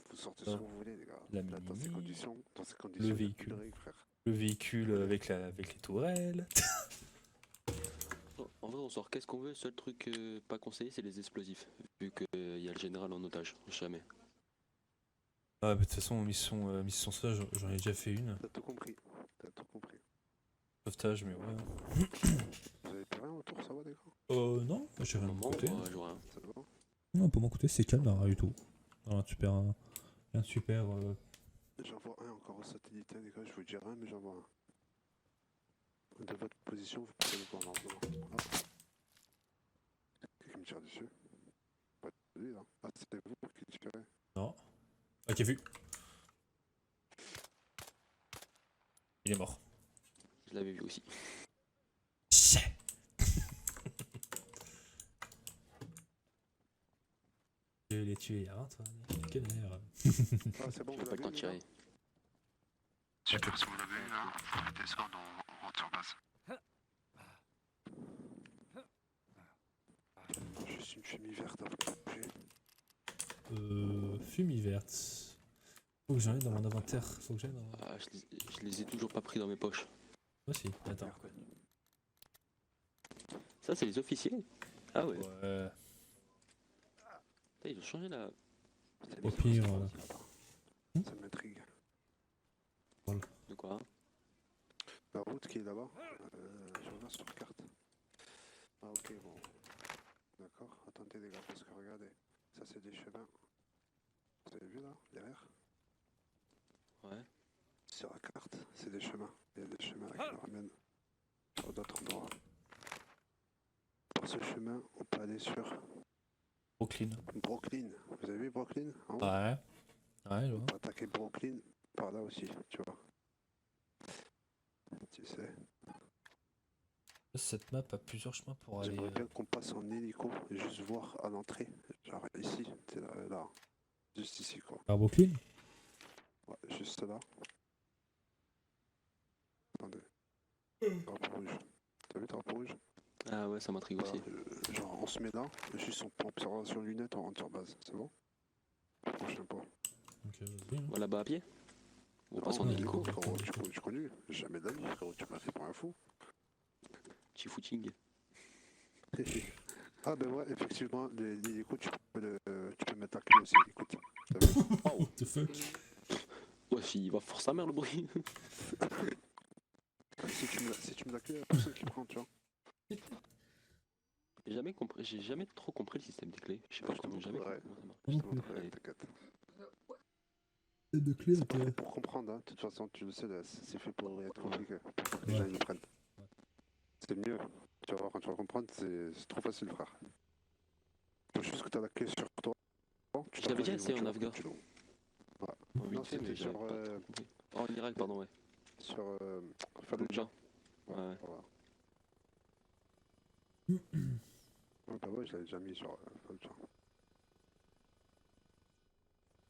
Vous sortez ce que vous voulez les gars. La Là, dans ces mini-mi. conditions, Le il y a plus véhicule. de règles, frère. Le véhicule avec les tourelles. En vrai, on sort qu'est-ce qu'on veut, seul truc pas conseillé, c'est les explosifs. Vu qu'il y a le général en otage, jamais. Ah, mais de toute façon, mission sauvetage, j'en ai déjà fait une. T'as tout compris. Sauvetage, mais ouais. Vous avez plus rien autour, ça va les gars? Non, j'ai rien de mon Moment, côté. moi, j'aurais rien. Ça va? Non, pour mon côté, c'est calme, rien du tout. Un super. J'envoie un encore au satellite les gars, je vous dis rien mais j'envoie un. De votre position, vous pouvez le voir normalement. Hop. Quelqu'un me tire dessus. Pas lui là. Ah c'est vous qui tirez. Non. Ok, vu. Il est mort. Je l'avais vu aussi. Chais. Je l'ai tué hier, hein, toi. Quelle heure. Ah c'est bon, J'ai vous pas le temps de l'avez tirer. Super, si vous l'avez eu, là, vous mettez ça, on rentre sur base. Juste une fumée verte avant de bouger. Fumée verte. Faut que j'en ai dans mon inventaire. Faut que j'aille dans. Ah, je les ai toujours pas pris dans mes poches. Moi aussi, attends. Ça, c'est les officiers. Ah ouais. Ouais. Putain, ils ont changé C'est Au les pire, choses qui passent là-bas. Ça m'intrigue. De quoi? La route qui est là-bas, je regarde sur la carte. Ah ok, bon. D'accord, attendez les gars, parce que regardez, ça c'est des chemins. Vous avez vu là, derrière? Ouais. Sur la carte, c'est des chemins. Il y a des chemins qui nous ramènent sur d'autres endroits. Par ce chemin, on peut aller sur Brooklyn. Brooklyn. Vous avez vu Brooklyn en haut? Ouais. Ouais, je On vois. peut attaquer Brooklyn par là aussi, tu vois. Tu sais, Cette map a plusieurs chemins pour aller. j'aimerais bien qu'on passe en hélico et juste voir à l'entrée. Genre ici, c'est là, là, juste ici quoi. À Brooklyn? Ouais, juste là. Attendez. Drapeau rouge. T'as vu drapeau rouge? Ah ouais, ça m'intrigue Voilà, aussi. genre on se met là, juste on prend observation lunettes, on rentre sur base, c'est bon? Prochain pas. Ok, vas-y. hein. On va là-bas à pied? Ou on Non, passe en ouais, hélico? ouais. frérot, tu connais? Jamais d'avis, frérot, tu m'as fait pour un fou. Petit footing. Ah ben ouais, effectivement, l'hélico, tu peux mettre la clé aussi, écoute. T'as vu? Oh! What the fuck? Ouais, il va forcer sa mère le bruit. Si tu me la clé, il y a personne qui prend, tu vois. J'ai jamais trop compris le système des clés. Je sais pas Je te comment, jamais montrerai. compris comment ça marche. Je te Non plus. montrerai, Allez. t'inquiète. De clé, C'est pas fait pour comprendre, hein. De toute façon, tu le sais, là, c'est fait pour être compliqué, pour que les Ouais. gens y prennent. C'est mieux. Tu vas voir, quand tu vas comprendre, c'est trop facile, frère. Faut juste que tu as la clé sur toi. Tu Je l'avais déjà t'appelles une essayé en voiture, Afghan. tu l'ouvres. Ouais. En Non, vite fait, mais c'était j'avais sur, pas trop compris. Oh, en Irak, pardon, ouais. sur Fallujah. Fallujah. Ouais. Voilà. Ouais, bah ouais, je l'avais déjà mis sur Fallujah.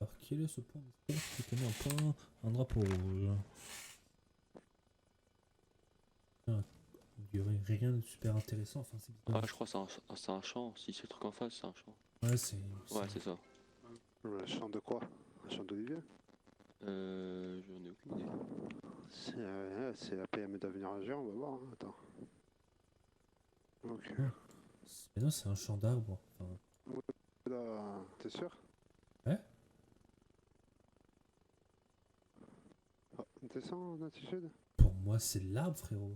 Alors, quel est ce point qui te met un point, un drapeau rouge? Ah, on dirait rien de super intéressant. Enfin, c'est Ah, bizarre. je crois que c'est un champ. Si c'est le truc en face, c'est un champ. Ouais, c'est. Ouais, c'est ça. Un champ de quoi? Un champ d'olivier? J'en ai aucune idée. C'est la PME d'avenir à géant, on va voir. Hein. Attends. Ok. Mais non, c'est un champ d'arbres. Enfin, Là, t'es sûr? Ouais. Ah, descends en altitude? pour moi, c'est l'arbre, frérot.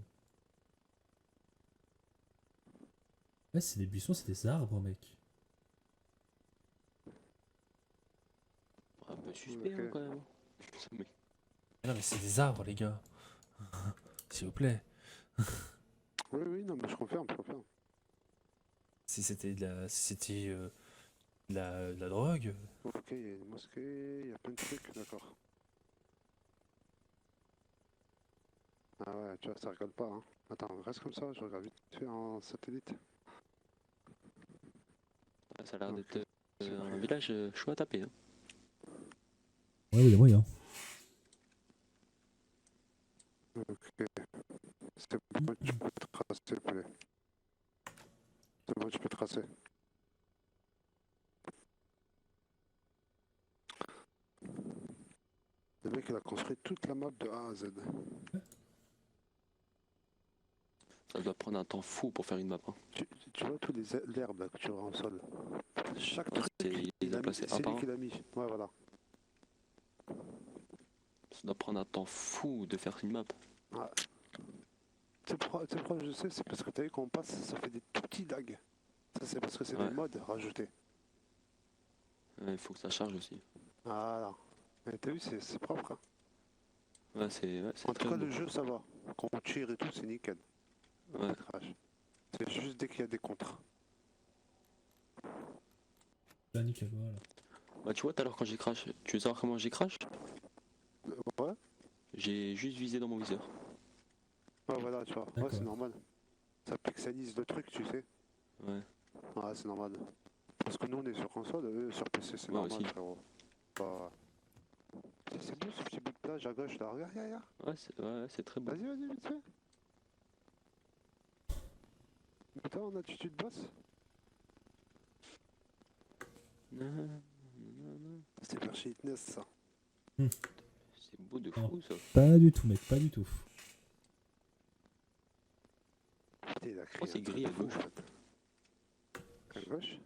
Ouais, c'est des buissons, c'est des arbres, mec. Un peu suspect, hein, Ok. quand même. Ça me- Non, mais c'est des arbres, les gars. S'il vous plaît. Oui, oui, non, mais je confirme, je confirme. Si c'était de la drogue. Ok, il y a une mosquée, il y a plein de trucs, d'accord. Ah ouais, tu vois, ça rigole pas, hein. Attends, reste comme ça, je regarde vite fait en satellite. Ah, ça a l'air Ok. d'être C'est un vrai. village chaud à taper. Hein. Ouais, il y a moyen. Ok. C'est bon, tu peux tracer, poulet. C'est bon, tu peux tracer. Le mec, il a construit toute la map de A à Z. Ça doit prendre un temps fou pour faire une map. Hein. Tu vois tous les l'herbe là, que tu vois en sol. Chaque truc, Il les a placés un c'est par lui un. qui l'a mis. Ouais, voilà. Ça doit prendre un temps fou de faire une map. Ouais. Tu sais pourquoi je sais, c'est parce que t'as vu quand on passe, ça fait des tout petits lags. Ça, c'est parce que c'est Ouais. des mods rajoutés. Il faut que ça charge aussi. Voilà. Mais t'as vu, c'est propre. Hein. Ouais, c'est En tout très cas, beau. le jeu, ça va. Quand on tire et tout, c'est nickel. Ouais. Le crash. C'est juste dès qu'il y a des contres. Là, nickel, voilà. Bah, tu vois, tout à l'heure quand j'ai crash, tu veux savoir comment j'ai crash? Ouais. J'ai juste visé dans mon viseur. Ouais, voilà, tu vois. Ouais, D'accord. c'est normal. Ça pixelise le truc, tu sais. Ouais. Ouais, c'est normal. Parce que nous, on est sur console, eux, sur PC, c'est Ouais, normal, aussi. frérot. Bah, c'est beau ce petit bout de plage à gauche là. Regarde, regarde. Ouais, c'est très beau. Vas-y, vas-y, vite fait. Putain, en attitude basse. C'est vers chez Hitness, ça. C'est beau de Non. fou ça. Pas du tout, mec, pas du tout. Putain, il a créé Oh, c'est un truc gris à de fou, gauche. en fait. À gauche?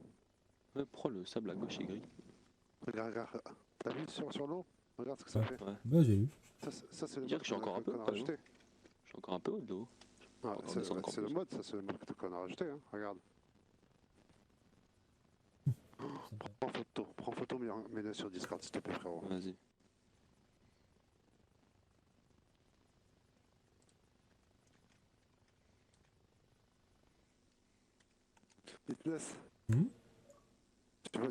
Ouais, pourquoi le sable à gauche est gris? Regarde. T'as vu sur l'eau? Regarde ce que ça fait. Ouais. Bah, j'ai eu. Ça c'est le Dire mode que je suis encore un peu, qu'on a quand même. rajouté. Je suis encore un peu haut de l'eau. Ouais, Encore descendre encore c'est le plus. mode, ça c'est le mode qu'on a rajouté, hein. Regarde. Prends photo, mets-le sur Discord s'il te plaît frérot. Vas-y. Fitness. Hmm.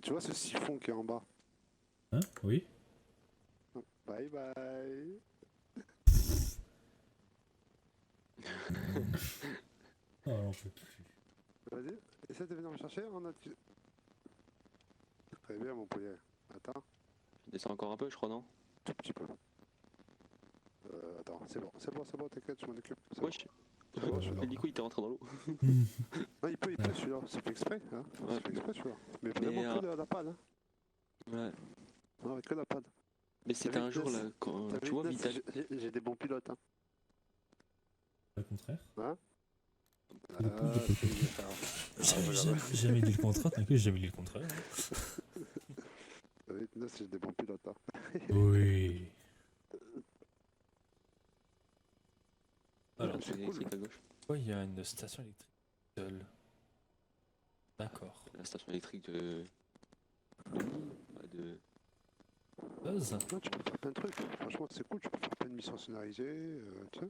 Tu vois ce siphon qui est en bas? Hein? Oui. Bye bye. Oh, on peut plus. Vas-y, essaie de venir me chercher, on a... Très bien mon poulet. Attends, Je descends encore un peu, je crois, non? tout petit peu. Attends, c'est bon, t'inquiète, je m'en occupe. C'est bon. Wesh. bon, je suis là. L'hélico il était rentré dans l'eau. Non, il peut celui-là, c'est fait exprès, hein. Ouais. C'est fait exprès celui-là. Mais vraiment que la panne, hein. Ouais. Non, avec que la panne. Mais c'était vu un que jour là, là, quand T'as tu vu, vois, Inès, Vital. j'ai des bons pilotes, hein. Pas le contraire. Des poules, c'est bien, J'ai jamais dit le contraire, t'inquiète, j'ai jamais dit le contraire. T'as vu, Inès, j'ai des bons pilotes, hein. Oui. Alors, C'est cool. électrique à gauche. pourquoi il y a une station électrique seule? D'accord. La station électrique de. de. Buzz. Non, tu peux faire plein de trucs. Franchement, c'est cool, tu peux faire plein de missions scénarisées, tu sais.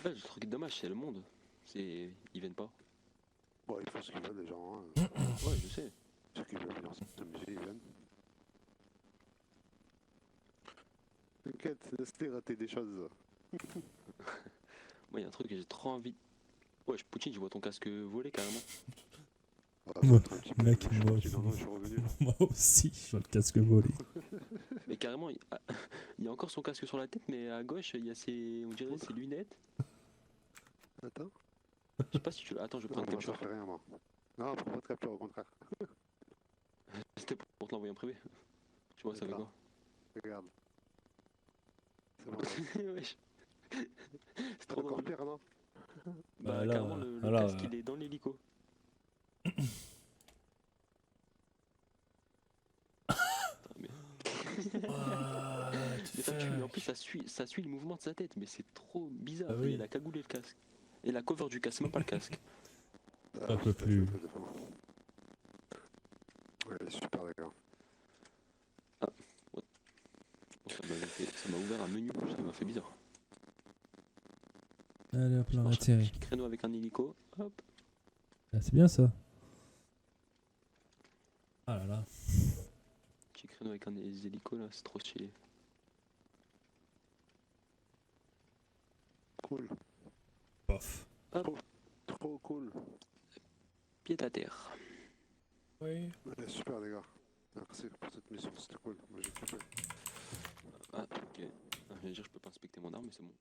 Ouais, le truc dommage, c'est le monde. C'est. Ils viennent pas. Bon, ils font ce qu'ils veulent, les gens, hein. Ouais, je sais. Ceux qui veulent venir s'amuser, ils viennent. T'inquiète, laisse-les rater des choses. Moi, il y a un truc que j'ai trop envie. Wesh, Poutine, je vois ton casque voler carrément. Ah, Ouais, attends un petit peu, mec, je suis moi, parti, non, je suis revenu. Moi aussi, je vois le casque volé. Mais carrément, il y a encore son casque sur la tête, mais à gauche, il y a ses. On dirait ses lunettes. Attends. Je sais pas si tu. Attends, je vais Non, prendre moi, ça capture. fait rien, moi. Non, prends pas de capture, au contraire. C'était pour te l'envoyer en privé. Tu vois, ça fait quoi? Regarde. C'est bon. Wesh. C'est C'est trop encore drôle. pire, non? Bah, là, carrément, le là, casque, il est dans l'hélico. Putain, mais... Mais ça tue, mais en plus, ça suit le mouvement de sa tête, mais c'est trop bizarre. Ah oui. Il a la cagoule et le casque. Et la cover du casque, c'est même pas le casque. Un peu plus. Ouais, elle est super, d'accord. Ça m'a ouvert un menu, ça m'a fait bizarre. Allez hop là, on Marche, atterrit. petit créneau avec un hélico, hop. Ah, c'est bien ça. Ah là là. Petit créneau avec un des hélicos là, c'est trop stylé. Cool. Pof. Trop cool. Pied à terre. Oui. Ouais, super, les gars. Merci pour cette mission, c'était cool. Moi, j'ai kiffé. Ah, ok. Ah, j'allais dire, je peux pas inspecter mon arme, mais c'est bon.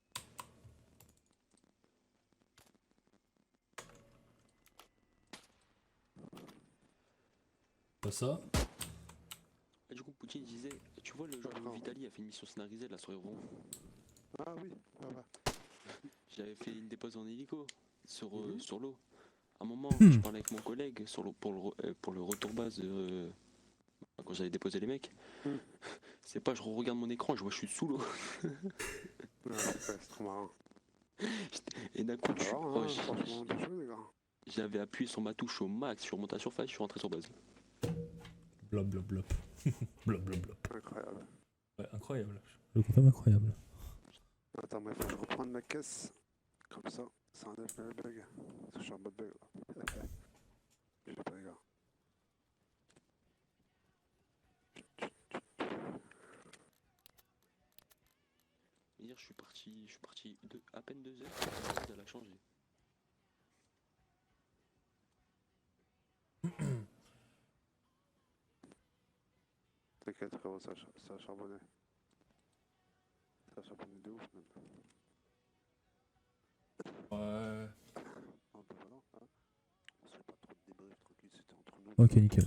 Pas ça. Et du coup, Poutine disait, tu vois le jour où Vitali a fait une mission scénarisée là sur Héron, Ah oui, j'avais fait une dépose en hélico sur, sur l'eau. À un moment, Hmm. je parlais avec mon collègue sur pour le retour base quand j'allais déposer les mecs. Hmm. C'est pas, je regarde mon écran, je vois que je suis sous l'eau. Ouais, c'est trop marrant. Et d'un coup, Alors, hein, franchement, bien joué, les gars. j'avais appuyé sur ma touche au max, je suis remonté à la surface, je suis rentré sur base. Blop, blop, blop. Blop, blop, blop. Incroyable. Ouais, incroyable. Je confirme incroyable. Attends, mais il faut que je reprenne la caisse. Comme ça enlève le bug. Parce que je suis en mode bug là. Je sais pas, les gars. Hier, je suis parti à peine 2 heures, elle a changé. T'inquiète, frérot, ça a charbonné. Ça a charbonné de ouf, même. Ouais. Ah, bah voilà, hein. On se fait pas trop de débrief, tranquille, c'était entre nous. Ok, nickel.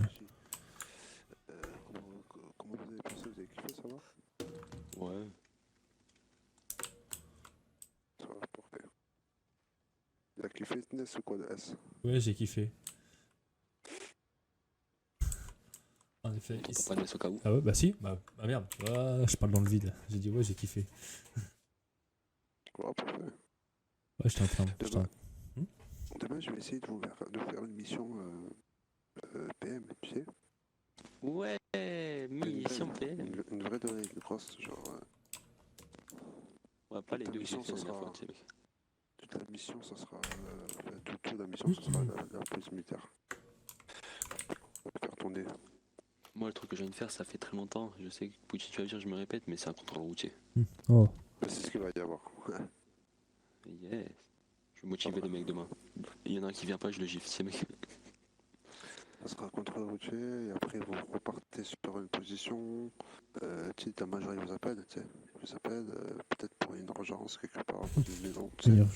Comment vous avez passé? Vous avez kiffé, ça va? Ouais. Ça va, porter. Il a kiffé Fitness ou quoi de S? Ouais, j'ai kiffé. Ah En effet. On peut pas le laisser au cas où. Ah ouais, bah si. Bah merde. Ah, je parle dans le vide. J'ai dit ouais, j'ai kiffé. Ouais, parfait. Ouais, j'étais en train. Demain, je vais essayer de faire une mission PM, tu sais. Ouais, mission PM. Une vraie de grosse, genre. Ouais, pas les Ta deux que j'ai mission, fait la ça dernière sera- fois, tu sais, mec. Toute la mission, ça sera. Toute la mission, ça sera la police militaire. On va faire tourner. Moi, le truc que j'ai envie de faire, ça fait très longtemps. Je sais que Pouchy, tu vas le dire, je me répète, mais c'est un contrôle routier. Oh, C'est ce qu'il va y avoir. Yes. Je vais motiver les mecs demain. Il y en a un qui vient pas, je le gifle, ces mecs. Ça sera un contrôle routier, et après vous repartez sur une position. Tu sais, ta major, il vous appelle, tu sais. Il vous appelle, peut-être pour une urgence quelque part, dans une maison, tu sais. urgent.